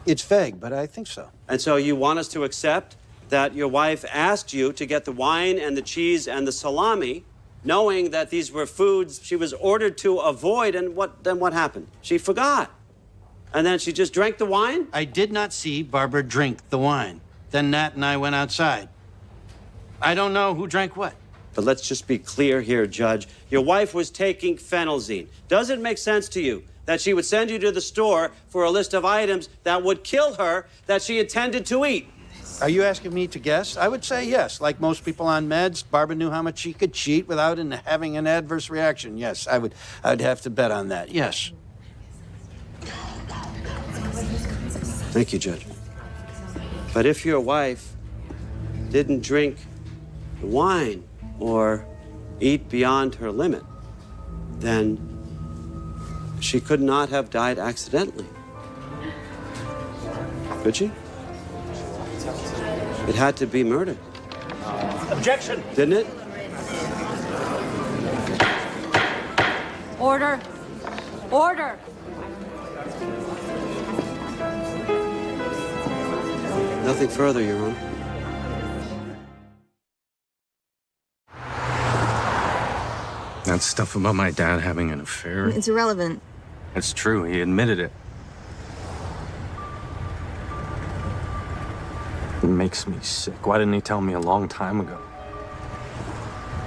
It's vague, but I think so. And so you want us to accept that your wife asked you to get the wine and the cheese and the salami, knowing that these were foods she was ordered to avoid, and then what happened? She forgot. And then she just drank the wine? I did not see Barbara drink the wine. Then Nat and I went outside. I don't know who drank what. But let's just be clear here, Judge. Your wife was taking phenelzine. Does it make sense to you that she would send you to the store for a list of items that would kill her that she intended to eat? Are you asking me to guess? I would say yes. Like most people on meds, Barbara knew how much she could cheat without having an adverse reaction. Yes, I'd have to bet on that. Yes. Thank you, Judge. But if your wife didn't drink the wine or eat beyond her limit, then she could not have died accidentally. Could she? It had to be murder. Objection! Didn't it? Order. Order. Nothing further, Your Honor. That stuff about my dad having an affair, It's irrelevant. it's true. He admitted it. It makes me sick. Why didn't he tell me a long time ago?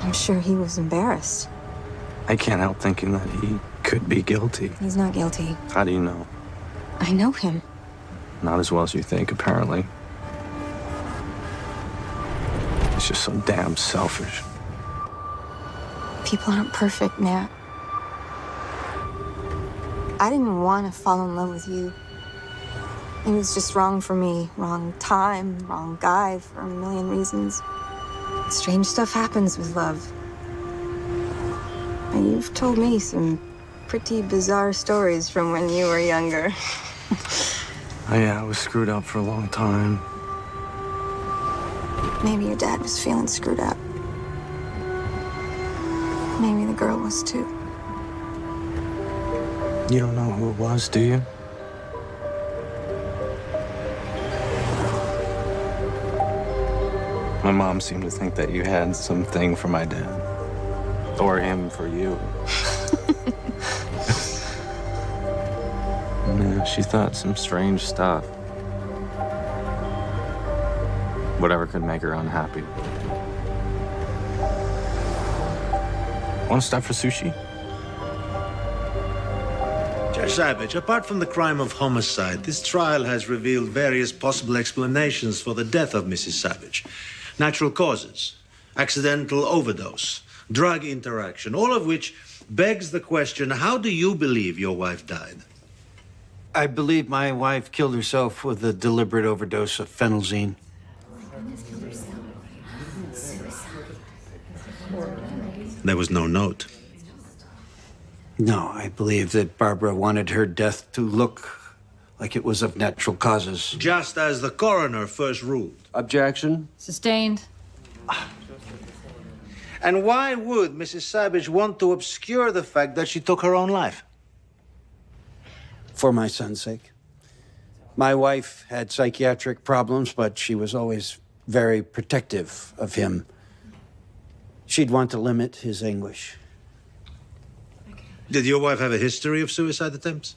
I'm sure he was embarrassed. I can't help thinking that he could be guilty. He's not guilty. How do you know? I know him. Not as well as you think, apparently. He's just so damn selfish. People aren't perfect, Nat. I didn't want to fall in love with you. It was just wrong for me. Wrong time, wrong guy for a million reasons. Strange stuff happens with love. And you've told me some pretty bizarre stories from when you were younger. Oh, yeah, I was screwed up for a long time. Maybe your dad was feeling screwed up. Maybe the girl was too. You don't know who it was, do you? My mom seemed to think that you had something for my dad. Or him for you. Yeah, she thought some strange stuff. Whatever could make her unhappy. Want to stop for sushi? Judge Savage, apart from the crime of homicide, this trial has revealed various possible explanations for the death of Mrs. Savage. Natural causes, accidental overdose, drug interaction, all of which begs the question, how do you believe your wife died? I believe my wife killed herself with a deliberate overdose of phenelzine. There was no note. No, I believe that Barbara wanted her death to look like it was of natural causes. Just as the coroner first ruled. Objection. Sustained. And why would Mrs. Savage want to obscure the fact that she took her own life? For my son's sake. My wife had psychiatric problems, but she was always very protective of him. She'd want to limit his anguish. Did your wife have a history of suicide attempts?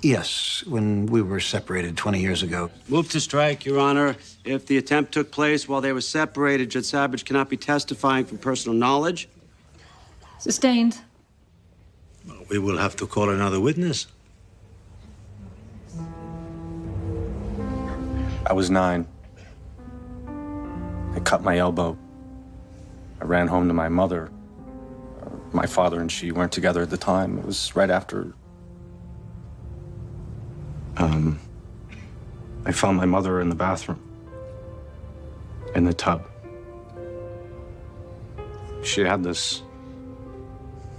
Yes, when we were separated 20 years ago. Move to strike, Your Honor. If the attempt took place while they were separated, Judge Savage cannot be testifying from personal knowledge. Sustained. We will have to call another witness. I was 9. I cut my elbow. I ran home to my mother. My father and she weren't together at the time. It was right after. I found my mother in the bathroom, in the tub. She had this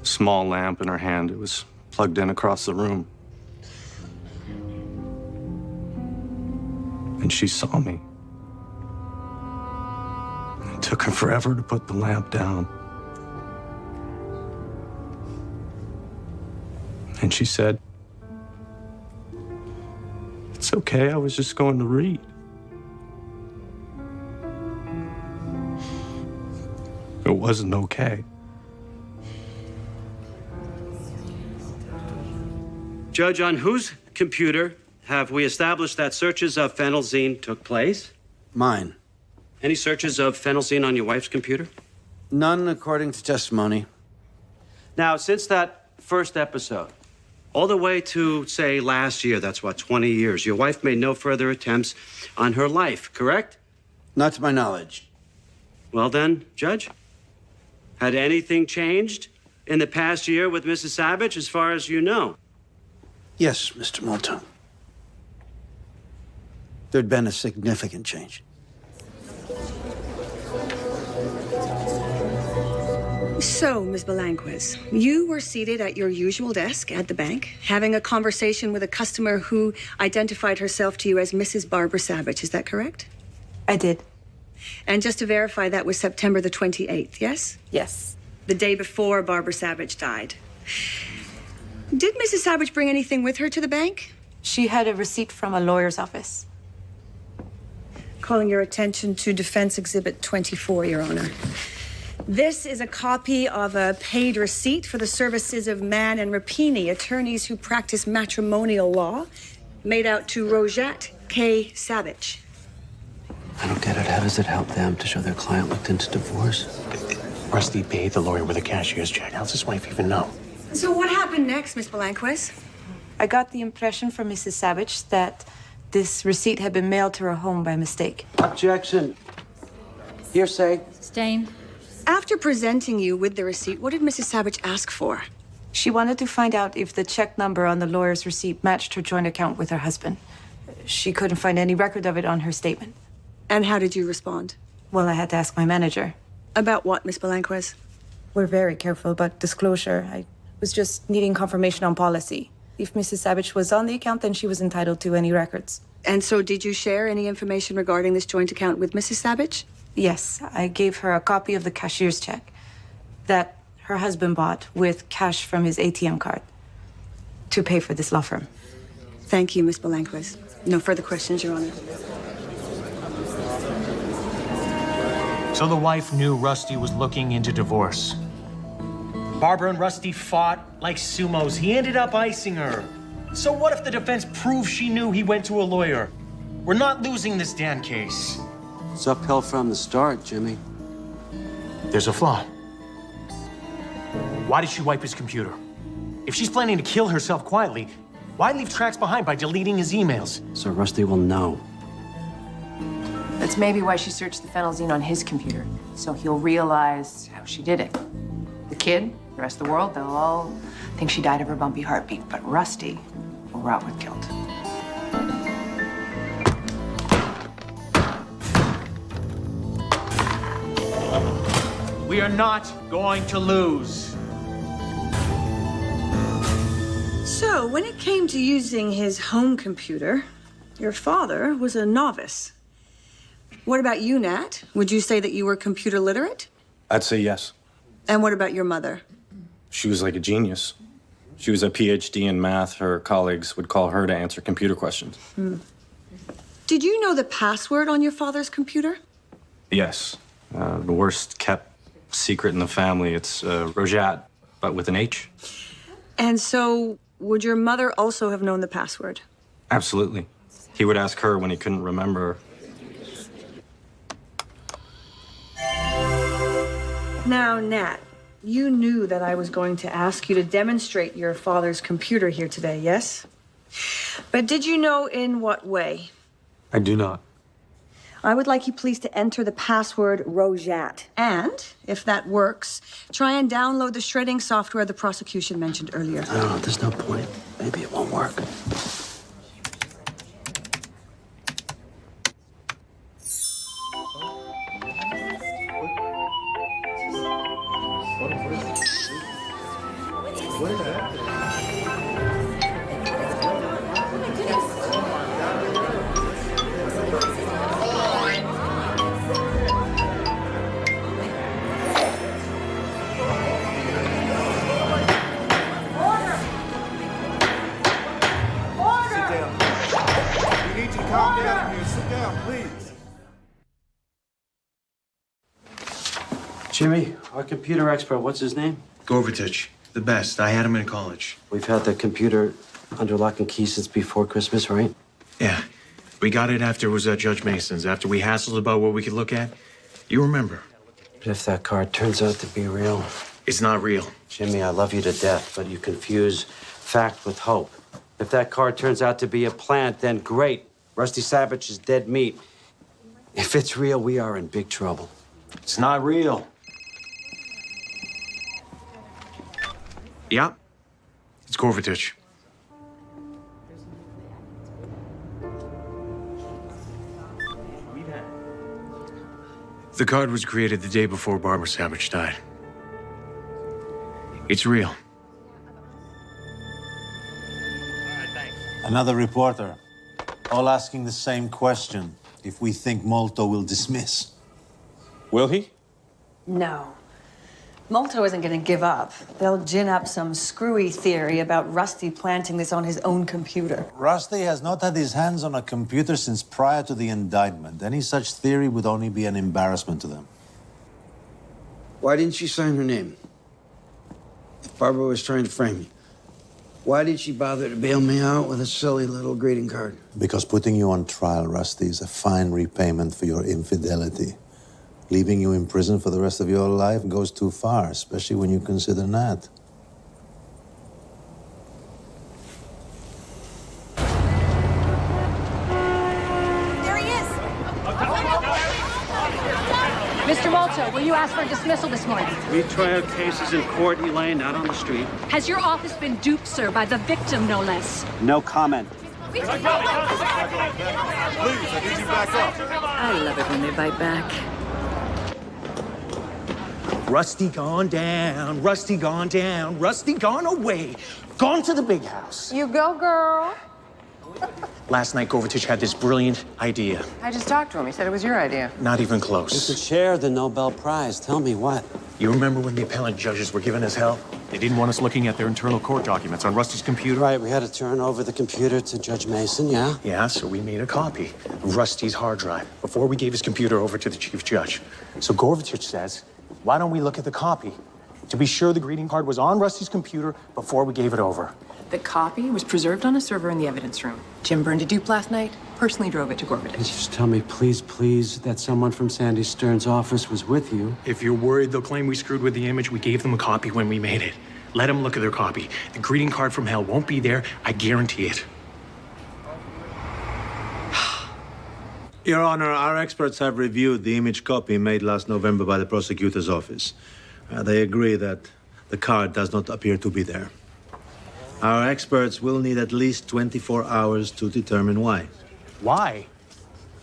small lamp in her hand. It was plugged in across the room. And she saw me. It took her forever to put the lamp down. And she said, "It's okay, I was just going to read." It wasn't okay. Judge, on whose computer have we established that searches of phenelzine took place? Mine. Any searches of phenelzine on your wife's computer? None according to testimony. Now, since that first episode, all the way to, say, last year, that's what, 20 years, your wife made no further attempts on her life, correct? Not to my knowledge. Well then, Judge, had anything changed in the past year with Mrs. Savage, as far as you know? Yes, Mr. Molto. there'd been a significant change. So, Ms. Belanquez, you were seated at your usual desk at the bank, having a conversation with a customer who identified herself to you as Mrs. Barbara Savage. Is that correct? I did. And just to verify, that was September the 28th, yes? Yes. The day before Barbara Savage died. Did Mrs. Savage bring anything with her to the bank? She had a receipt from a lawyer's office. Calling your attention to Defense Exhibit 24, Your Honor. This is a copy of a paid receipt for the services of Mann and Rapini, attorneys who practice matrimonial law, made out to Rojat K. Savage. I don't get it. How does it help them to show their client looked into divorce? Rusty paid the lawyer with a cashier's check. How's his wife even know? So what happened next, Miss Belanquez? I got the impression from Mrs. Savage that this receipt had been mailed to her home by mistake. Objection. Hearsay. Sustained. After presenting you with the receipt, what did Mrs. Savage ask for? She wanted to find out if the check number on the lawyer's receipt matched her joint account with her husband. She couldn't find any record of it on her statement. And how did you respond? Well, I had to ask my manager. About what, Miss Belanquez? We're very careful about disclosure. I was just needing confirmation on policy. If Mrs. Savage was on the account, then she was entitled to any records. And so did you share any information regarding this joint account with Mrs. Savage? Yes, I gave her a copy of the cashier's check that her husband bought with cash from his ATM card to pay for this law firm. Thank you, Miss Belanquez. No further questions, Your Honor. So the wife knew Rusty was looking into divorce. Barbara and Rusty fought like sumos. He ended up icing her. So what if the defense proves she knew he went to a lawyer? We're not losing this damn case. It's uphill from the start, Jimmy. There's a flaw. Why did she wipe his computer? If she's planning to kill herself quietly, why leave tracks behind by deleting his emails? So Rusty will know. That's maybe why she searched the phenelzine on his computer, so he'll realize how she did it. The kid, the rest of the world, they'll all think she died of her bumpy heartbeat, but Rusty will rot with guilt. We are not going to lose. So, when it came to using his home computer, your father was a novice. What about you, Nat? Would you say that you were computer literate? I'd say yes. And what about your mother? She was like a genius. She was a PhD in math. Her colleagues would call her to answer computer questions. Did you know the password on your father's computer? Yes. The worst kept secret in the family. It's Rojat, but with an H. And so, would your mother also have known the password? Absolutely. He would ask her when he couldn't remember. Now, Nat, you knew that I was going to ask you to demonstrate your father's computer here today, yes? But did you know in what way? I do not. I would like you please to enter the password Rojat. And, if that works, try and download the shredding software the prosecution mentioned earlier. I don't know. There's no point. Maybe it won't work. Jimmy, our computer expert, what's his name? Gorbatich, the best. I had him in college. We've had the computer under lock and key since before Christmas, right? Yeah. We got it after it was at Judge Mason's, after we hassled about what we could look at. You remember. But if that card turns out to be real... It's not real. Jimmy, I love you to death, but you confuse fact with hope. If that card turns out to be a plant, then great. Rusty Savage is dead meat. If it's real, we are in big trouble. It's not real. Yeah, it's Gorbatich. The card was created the day before Barbara Savage died. It's real. Another reporter, all asking the same question. If we think Molto will dismiss. Will he? No. Molto isn't going to give up. They'll gin up some screwy theory about Rusty planting this on his own computer. Rusty has not had his hands on a computer since prior to the indictment. Any such theory would only be an embarrassment to them. Why didn't she sign her name? If Barbara was trying to frame me, why did she bother to bail me out with a silly little greeting card? Because putting you on trial, Rusty, is a fine repayment for your infidelity. Leaving you in prison for the rest of your life goes too far, especially when you consider Nat. There he is! Mr. Malto, will you ask for a dismissal this morning? Retrial cases in court, Elaine, not on the street. Has your office been duped, sir, by the victim, no less? No comment. Please, I need you back up. I love it when they bite back. Rusty gone down, Rusty gone down, Rusty gone away, gone to the big house. You go, girl. Last night, Govardich had this brilliant idea. I just talked to him. He said it was your idea. Not even close. You could share the Nobel Prize. Tell me what. You remember when the appellant judges were giving us hell? They didn't want us looking at their internal court documents on Rusty's computer. Right, we had to turn over the computer to Judge Mason, yeah? Yeah, so we made a copy of Rusty's hard drive before we gave his computer over to the chief judge. So Govardich says, why don't we look at the copy to be sure the greeting card was on Rusty's computer before we gave it over? The copy was preserved on a server in the evidence room. Jim burned a dupe last night, personally drove it to Govardich. Just tell me, please, that someone from Sandy Stern's office was with you. If you're worried they'll claim we screwed with the image, we gave them a copy when we made it. Let them look at their copy. The greeting card from hell won't be there, I guarantee it. Your Honor, our experts have reviewed the image copy made last November by the prosecutor's office. They agree that the card does not appear to be there. Our experts will need at least 24 hours to determine why. Why?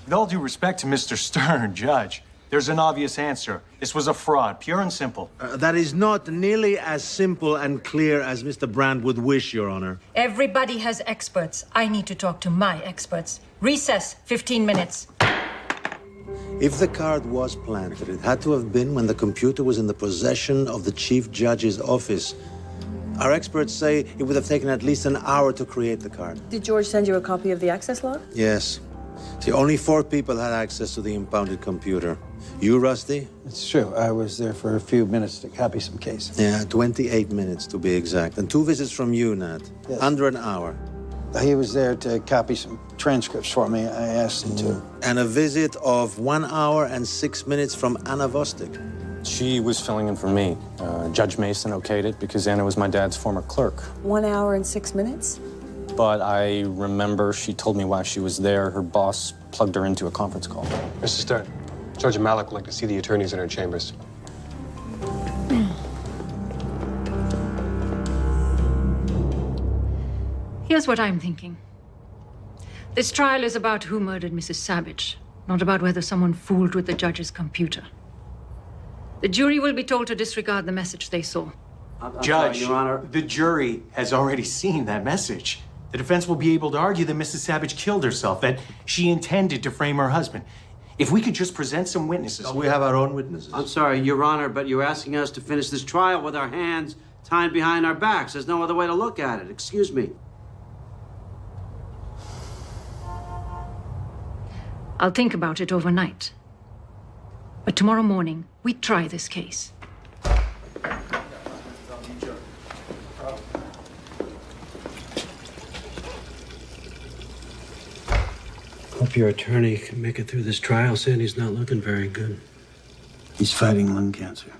With all due respect to Mr. Stern, Judge, there's an obvious answer. This was a fraud, pure and simple. That is not nearly as simple and clear as Mr. Brand would wish, Your Honor. Everybody has experts. I need to talk to my experts. Recess, 15 minutes. If the card was planted, it had to have been when the computer was in the possession of the chief judge's office. Our experts say it would have taken at least an hour to create the card. Did George send you a copy of the access log? Yes. See, only 4 people had access to the impounded computer. You, Rusty? It's true. I was there for a few minutes to copy some cases. Yeah, 28 minutes to be exact. And 2 visits from you, Nat. Yes. Under an hour. He was there to copy some transcripts for me. I asked him to. And a visit of 1 hour and 6 minutes from Anna Vostik. She was filling in for me. Judge Mason okayed it because Anna was my dad's former clerk. 1 hour and 6 minutes? But I remember she told me while she was there, her boss plugged her into a conference call. Mr. Stern, Judge Malik would like to see the attorneys in her chambers. Here's what I'm thinking. This trial is about who murdered Mrs. Savage, not about whether someone fooled with the judge's computer. The jury will be told to disregard the message they saw. Judge, sorry, Your Honor. the jury has already seen that message. The defense will be able to argue that Mrs. Savage killed herself, that she intended to frame her husband. If we could just present some witnesses. We have our own witnesses. I'm sorry, Your Honor, but you're asking us to finish this trial with our hands tied behind our backs. There's no other way to look at it. Excuse me. I'll think about it overnight. But tomorrow morning, we try this case. Hope your attorney can make it through this trial. Sandy's not looking very good. He's fighting lung cancer.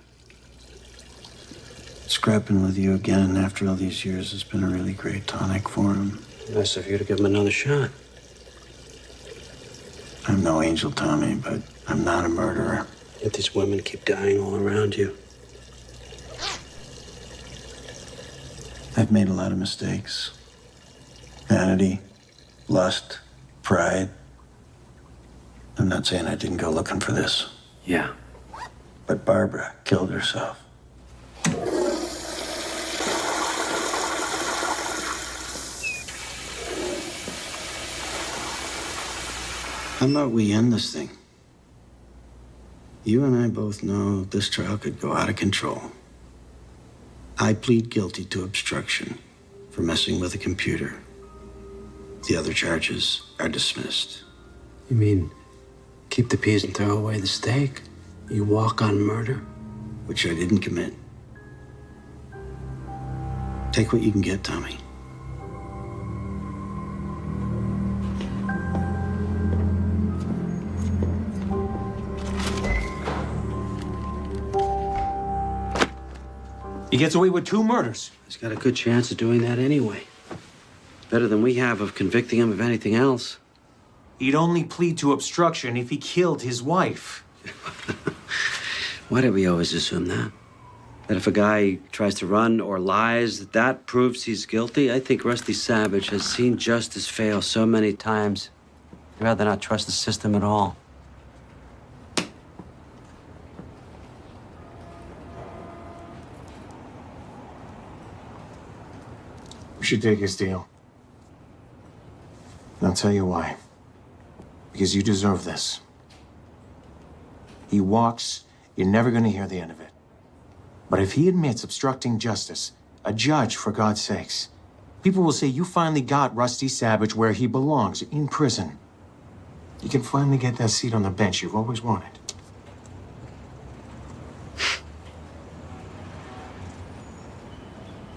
Scrapping with you again after all these years has been a really great tonic for him. Nice of you to give him another shot. I'm no angel, Tommy, but I'm not a murderer. Yet these women keep dying all around you. I've made a lot of mistakes. Vanity, lust, pride. I'm not saying I didn't go looking for this. Yeah, But Barbara killed herself. How about we end this thing? You and I both know this trial could go out of control. I plead guilty to obstruction for messing with a computer. The other charges are dismissed. You mean keep the peas and throw away the steak? You walk on murder? Which I didn't commit. Take what you can get, Tommy. He gets away with 2 murders. He's got a good chance of doing that anyway. Better than we have of convicting him of anything else. He'd only plead to obstruction if he killed his wife. Why do we always assume that? That if a guy tries to run or lies, that proves he's guilty? I think Rusty Savage has seen justice fail so many times. I'd rather not trust the system at all. We should take his deal. And I'll tell you why. Because you deserve this. He walks, you're never going to hear the end of it. But if he admits obstructing justice, a judge, for God's sakes, people will say you finally got Rusty Savage where he belongs, in prison. You can finally get that seat on the bench you've always wanted.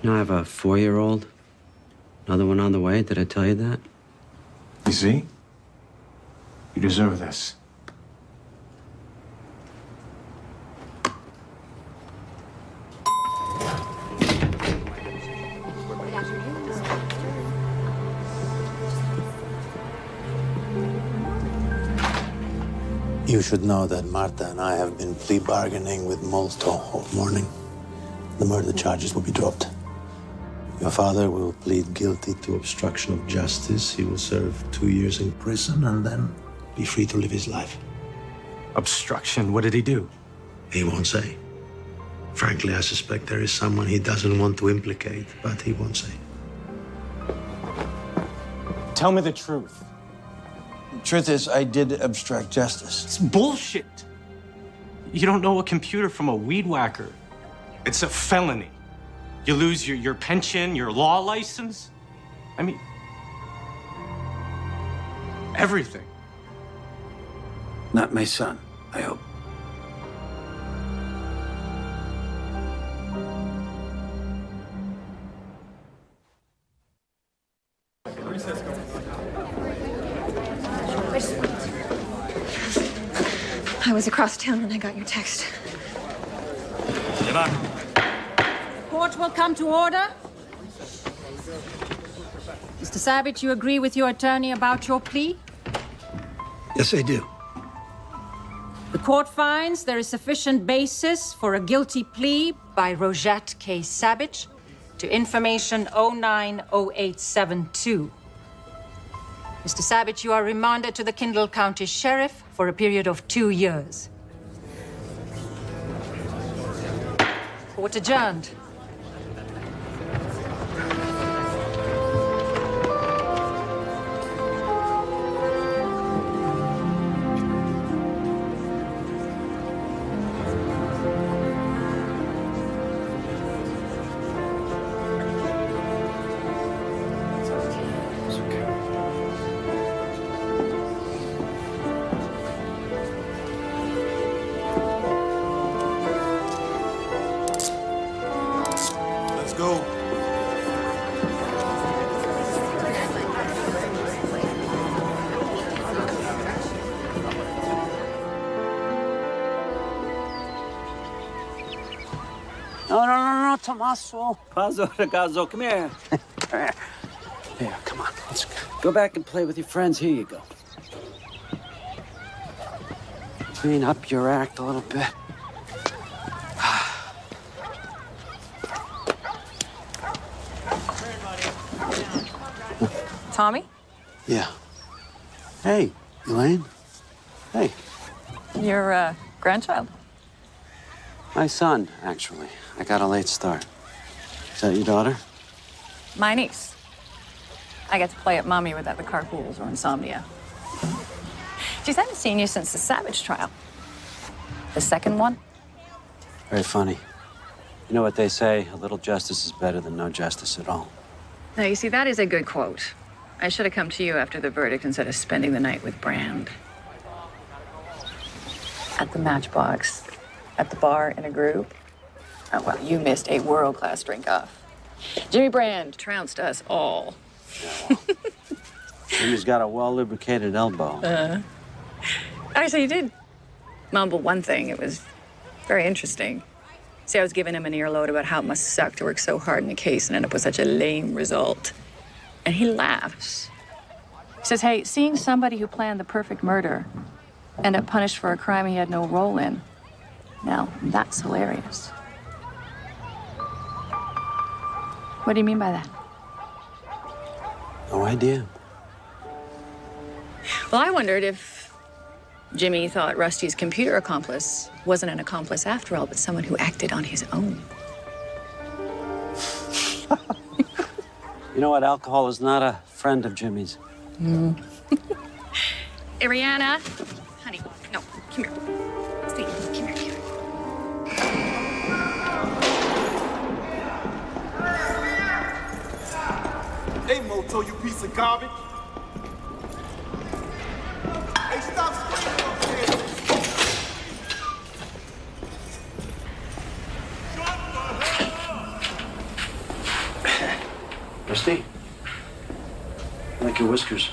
You know, I have a 4-year-old. Another one on the way. Did I tell you that? You see? You deserve this. You should know that Marta and I have been plea bargaining with Molto all morning. The murder charges will be dropped. Your father will plead guilty to obstruction of justice. He will serve 2 years in prison and then be free to live his life. Obstruction? What did he do? He won't say. Frankly, I suspect there is someone he doesn't want to implicate, but he won't say. Tell me the truth. The truth is, I did obstruct justice. It's bullshit. You don't know a computer from a weed whacker. It's a felony. You lose your pension, your law license. I mean, everything. Not my son, I hope. I was across town when I got your text. Court will come to order. Mr. Savage, you agree with your attorney about your plea? Yes, I do. The court finds there is sufficient basis for a guilty plea by Rojette K. Savage to information 090872. Mr. Savage, you are remanded to the Kendall County Sheriff for a period of 2 years. Court adjourned. No, Tommaso. Pazzo, ragazzo, come here. Come here. Here, come on. Let's go back and play with your friends. Here you go. Clean up your act a little bit. Tommy? Yeah. Hey, Elaine. Hey. Your grandchild? My son, actually. I got a late start. Is that your daughter? My niece. I get to play at mommy without the carpools or insomnia. Geez, I haven't seen you since the Savage trial. The second one? Very funny. You know what they say, a little justice is better than no justice at all. Now, you see, that is a good quote. I should have come to you after the verdict instead of spending the night with Brand. At the Matchbox, at the bar in a group. Oh, well, you missed a world-class drink-off. Jimmy Brand trounced us all. Jimmy's got a well-lubricated elbow. Actually, you did mumble one thing. It was very interesting. See, I was giving him an earload about how it must suck to work so hard in a case and end up with such a lame result. And he laughs. He says, hey, seeing somebody who planned the perfect murder end up punished for a crime he had no role in, now, that's hilarious. What do you mean by that? No idea. Well, I wondered if Jimmy thought Rusty's computer accomplice wasn't an accomplice after all, but someone who acted on his own. You know what? Alcohol is not a friend of Jimmy's. Ariana, honey, no, come here. Steve, come here. Hey, Moto, you piece of garbage. Hey, stop screaming up here. Rusty? I like your whiskers.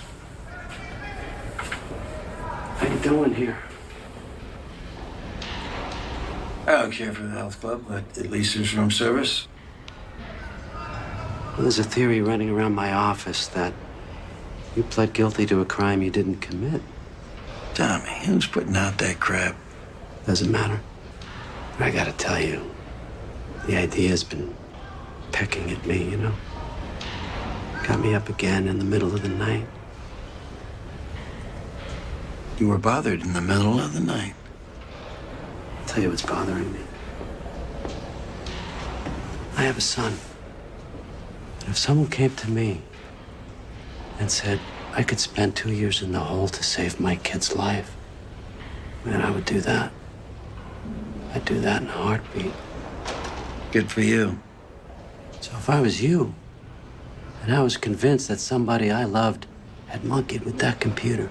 How you doing here? I don't care for the health club, but at least there's room service. Well, there's a theory running around my office that you pled guilty to a crime you didn't commit. Tommy, who's putting out that crap? Doesn't matter. But I gotta tell you, the idea's been pecking at me, you know? Got me up again in the middle of the night. You were bothered in the middle of the night. I'll tell you what's bothering me. I have a son. And if someone came to me and said I could spend 2 years in the hole to save my kid's life, man, I would do that. I'd do that in a heartbeat. Good for you. So if I was you, and I was convinced that somebody I loved had monkeyed with that computer,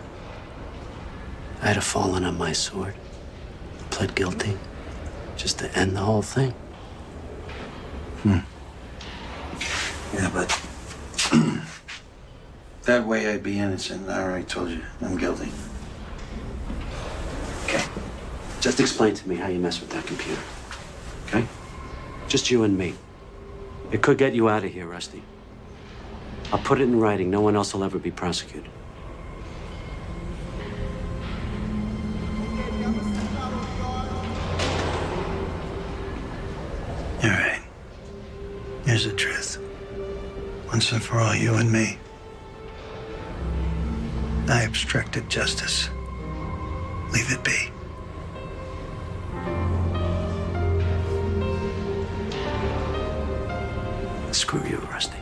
I'd have fallen on my sword, pled guilty, just to end the whole thing. Yeah, but that way I'd be innocent. I already told you I'm guilty. Okay. Just explain to me how you mess with that computer. Okay? Just you and me. It could get you out of here, Rusty. I'll put it in writing. No one else will ever be prosecuted. All right. Here's the truth. Once and for all, you and me. I obstructed justice. Leave it be. Screw you, Rusty.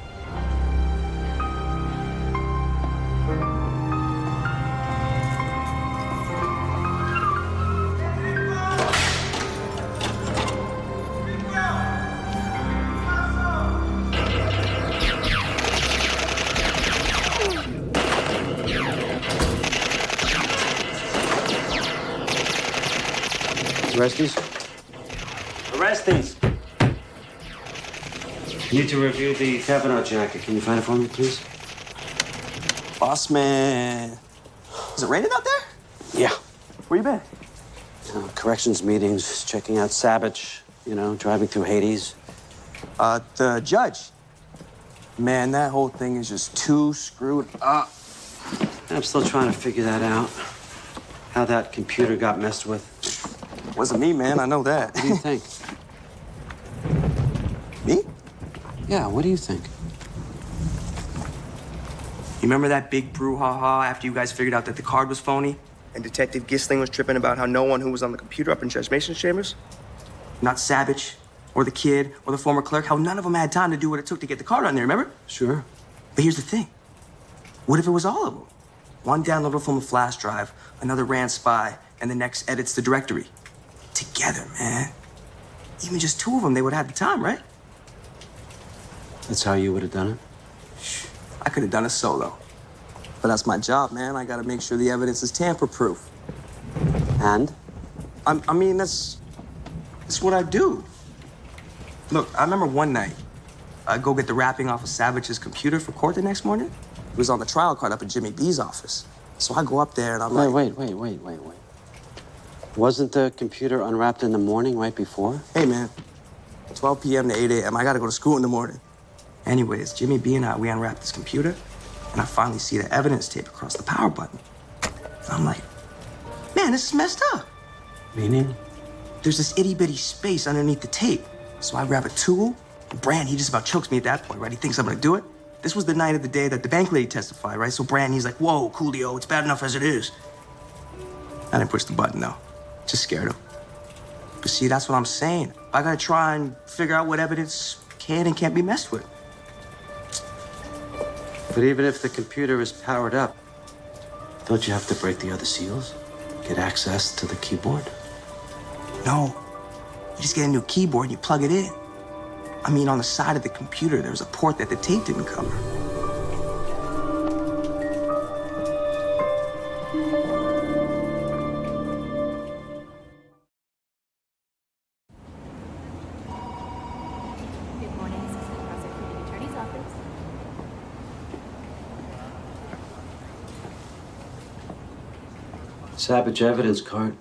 Arresties? Arresties! I need to review the Kavanaugh jacket. Can you find it for me, please? Boss man. Is it raining out there? Yeah. Where you been? Corrections meetings, checking out Savage, you know, driving through Hades. The judge. Man, that whole thing is just too screwed up. I'm still trying to figure that out. How that computer got messed with. Wasn't me, man. I know that. What do you think? Me? Yeah, what do you think? You remember that big brouhaha after you guys figured out that the card was phony? And Detective Gisling was tripping about how no one who was on the computer up in Judge Mason's chambers? Not Savage, or the kid, or the former clerk. How none of them had time to do what it took to get the card on there, remember? Sure. But here's the thing. What if it was all of them? One downloaded from a flash drive, another ran spy, and the next edits the directory. Together, man. Even just two of them, they would have the time, right? That's how you would have done it? I could have done it solo. But that's my job, man. I gotta make sure the evidence is tamper-proof. And? I mean, that's what I do. Look, I remember one night, I'd go get the wrapping off of Savage's computer for court the next morning. He was on the trial card up at Jimmy B's office. So I go up there and I'm like... Wait. Wasn't the computer unwrapped in the morning right before? Hey, man. 12 p.m. to 8 a.m. I gotta go to school in the morning. Anyways, Jimmy B and I, we unwrapped this computer, and I finally see the evidence tape across the power button. And I'm like, man, this is messed up. Meaning? There's this itty-bitty space underneath the tape. So I grab a tool. Brand, he just about chokes me at that point, right? He thinks I'm gonna do it. This was the night of the day that the bank lady testified, right? So Brand, he's like, whoa, Coolio, it's bad enough as it is. I didn't push the button, though. Just scared him. But see, that's what I'm saying. I gotta try and figure out what evidence can and can't be messed with. But even if the computer is powered up, don't you have to break the other seals? Get access to the keyboard? No. You just get a new keyboard and you plug it in. I mean, on the side of the computer, there was a port that the tape didn't cover. Good morning, Assistant Prosecuting Attorney's Office. Savage evidence card.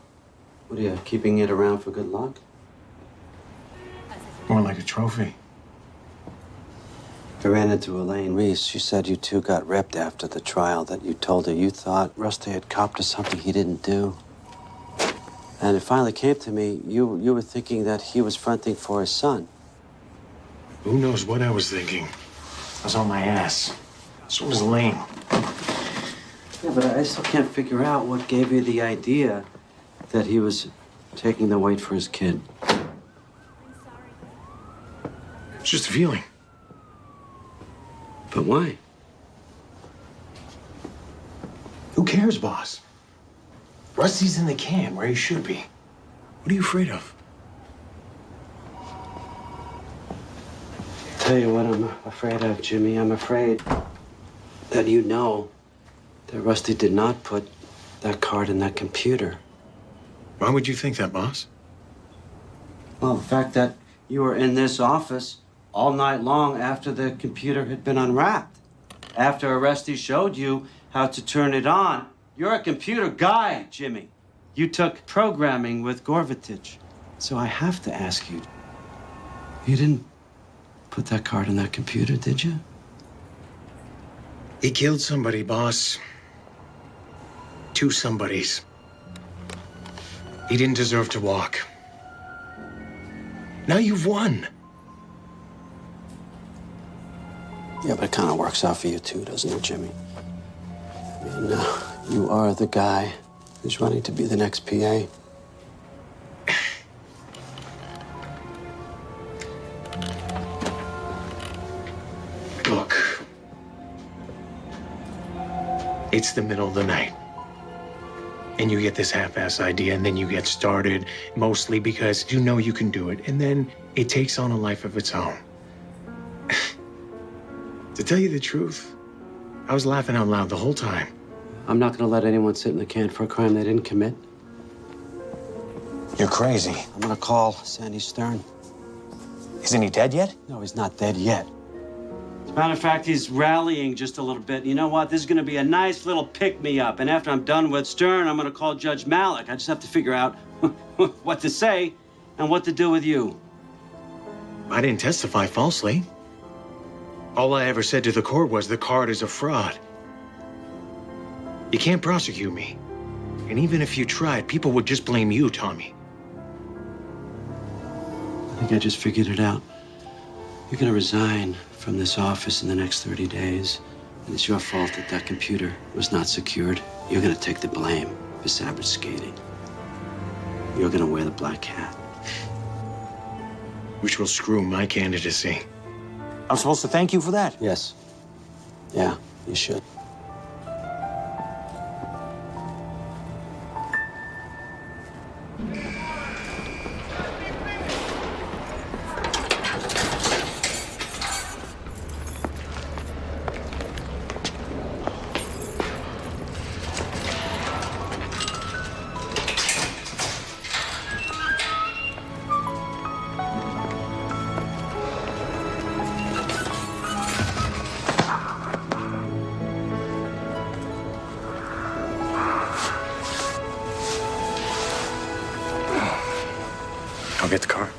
What are you, keeping it around for good luck? More like a trophy. I ran into Elaine Reese. She said you two got ripped after the trial, that you told her you thought Rusty had copped to something he didn't do. And it finally came to me, you were thinking that he was fronting for his son. Who knows what I was thinking? I was on my ass. So was Lane. Yeah, but I still can't figure out what gave you the idea that he was taking the weight for his kid. It's just a feeling. But why? Who cares, boss? Rusty's in the can where he should be. What are you afraid of? Tell you what I'm afraid of, Jimmy. I'm afraid that you know that Rusty did not put that card in that computer. Why would you think that, boss? Well, the fact that you were in this office all night long after the computer had been unwrapped. After Rusty showed you how to turn it on. You're a computer guy, Jimmy. You took programming with Gorvatich. So I have to ask you, you didn't put that card in that computer, did you? He killed somebody, boss. Two somebodies. He didn't deserve to walk. Now you've won. Yeah, but it kind of works out for you too, doesn't it, Jimmy? I mean, you are the guy who's running to be the next PA. Look. It's the middle of the night. And you get this half-ass idea, and then you get started, mostly because you know you can do it, and then it takes on a life of its own. To tell you the truth, I was laughing out loud the whole time. I'm not gonna let anyone sit in the can for a crime they didn't commit. You're crazy. I'm gonna call Sandy Stern. Isn't he dead yet? No, he's not dead yet. As a matter of fact, he's rallying just a little bit. You know what? This is going to be a nice little pick-me-up. And after I'm done with Stern, I'm going to call Judge Malik. I just have to figure out what to say and what to do with you. I didn't testify falsely. All I ever said to the court was the card is a fraud. You can't prosecute me. And even if you tried, people would just blame you, Tommy. I think I just figured it out. You're gonna resign from this office in the next 30 days. And it's your fault that that computer was not secured. You're gonna take the blame for Savage skating. You're gonna wear the black hat. which will screw my candidacy. I'm supposed to thank you for that? Yes. Yeah, you should. I'll get the car.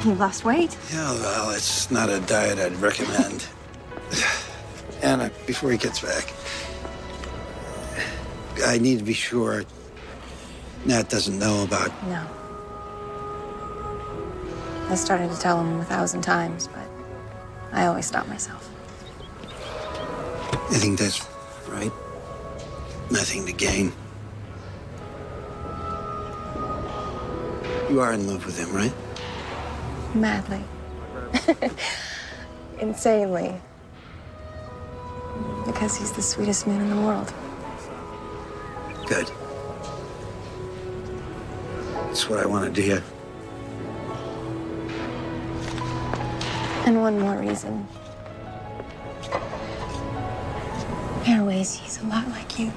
You lost weight? Yeah, well, it's not a diet I'd recommend. Anna, before he gets back, I need to be sure Nat doesn't know about... No. I started to tell him 1,000 times, but I always stop myself. I think that's right. Nothing to gain. You are in love with him, right? Madly. Insanely. Because he's the sweetest man in the world. Good. That's what I wanted to hear. And one more reason. Airways, he's a lot like you.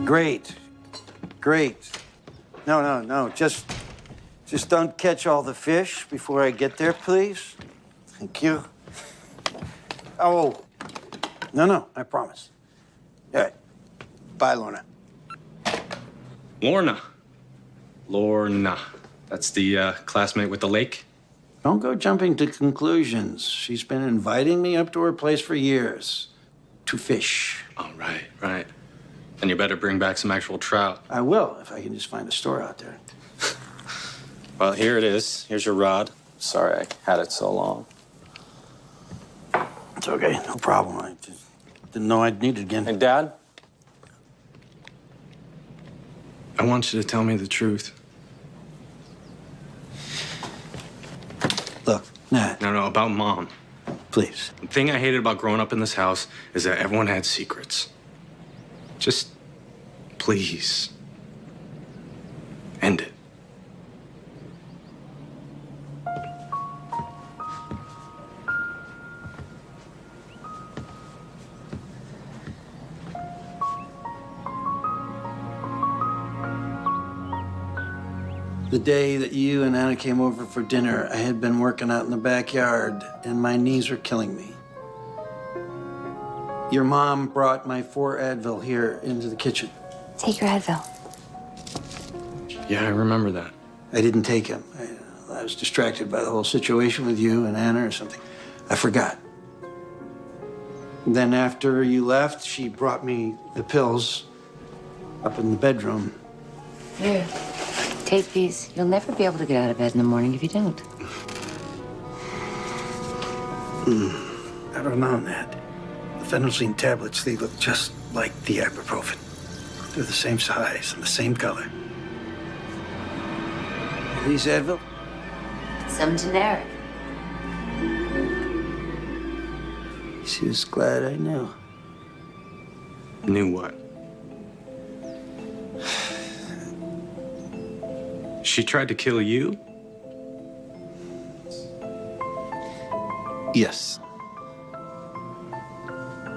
Great. Great. No. Just don't catch all the fish before I get there, please. Thank you. Oh. No, I promise. All right. Bye, Lorna. Lorna. That's the classmate with the lake? Don't go jumping to conclusions. She's been inviting me up to her place for years. To fish. Oh, right. Then you better bring back some actual trout. I will, if I can just find a store out there. Well, here it is. Here's your rod. Sorry I had it so long. It's okay, no problem. I just didn't know I'd need it again. Hey, Dad? I want you to tell me the truth. Look, Nat. No, about Mom. Please. The thing I hated about growing up in this house is that everyone had secrets. Just, please, end it. The day that you and Anna came over for dinner, I had been working out in the backyard, and my knees were killing me. Your mom brought my 4 Advil here into the kitchen. Take your Advil. Yeah, I remember that. I didn't take him. I was distracted by the whole situation with you and Anna or something. I forgot. Then after you left, she brought me the pills up in the bedroom. Here, take these. You'll never be able to get out of bed in the morning if you don't. I don't know, Nat. The phenolzine tablets, they look just like the ibuprofen. They're the same size and the same color. Are these Advil? Some generic. She was glad I knew. Knew what? She tried to kill you? Yes.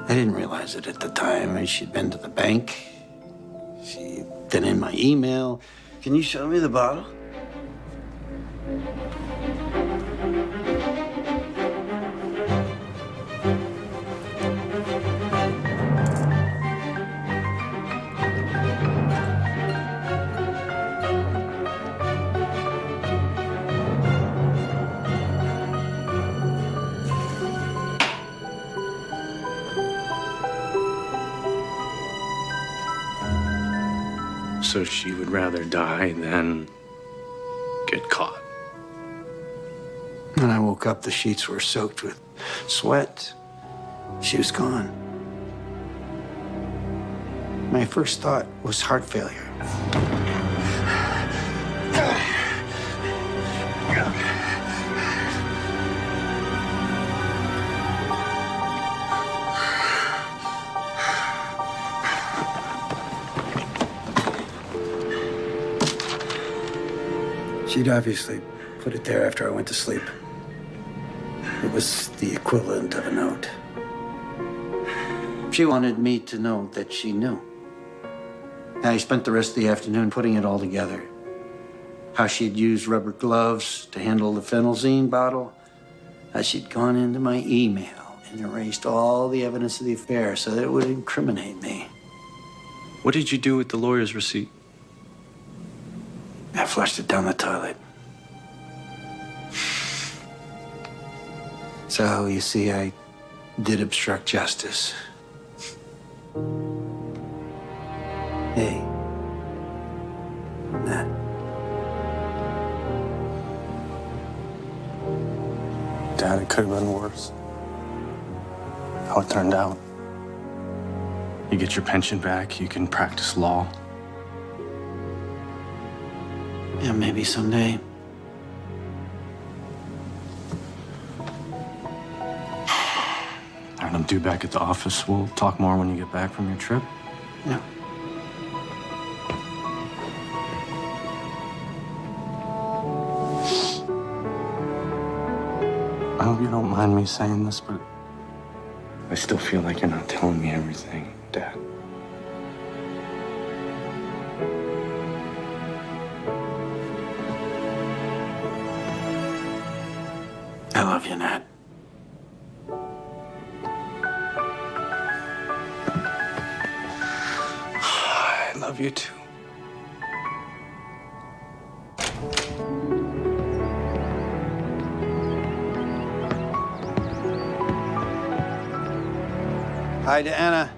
I didn't realize it at the time. I mean, she'd been to the bank. She'd been in my email. Can you show me the bottle? So she would rather die than get caught. When I woke up, the sheets were soaked with sweat. She was gone. My first thought was heart failure. She'd obviously put it there after I went to sleep. It was the equivalent of a note. She wanted me to know that she knew. I spent the rest of the afternoon putting it all together. How she'd used rubber gloves to handle the phenelzine bottle. How she'd gone into my email and erased all the evidence of the affair so that it would incriminate me. What did you do with the lawyer's receipt? I flushed it down the toilet. So, you see, I did obstruct justice. Hey, Nat. Dad, it could have been worse. How it turned out. You get your pension back, you can practice law. Yeah, maybe someday. I'm due back at the office. We'll talk more when you get back from your trip. Yeah. I hope you don't mind me saying this, but I still feel like you're not telling me everything, Dad. I love you, Nat. I love you too. Hi to Anna.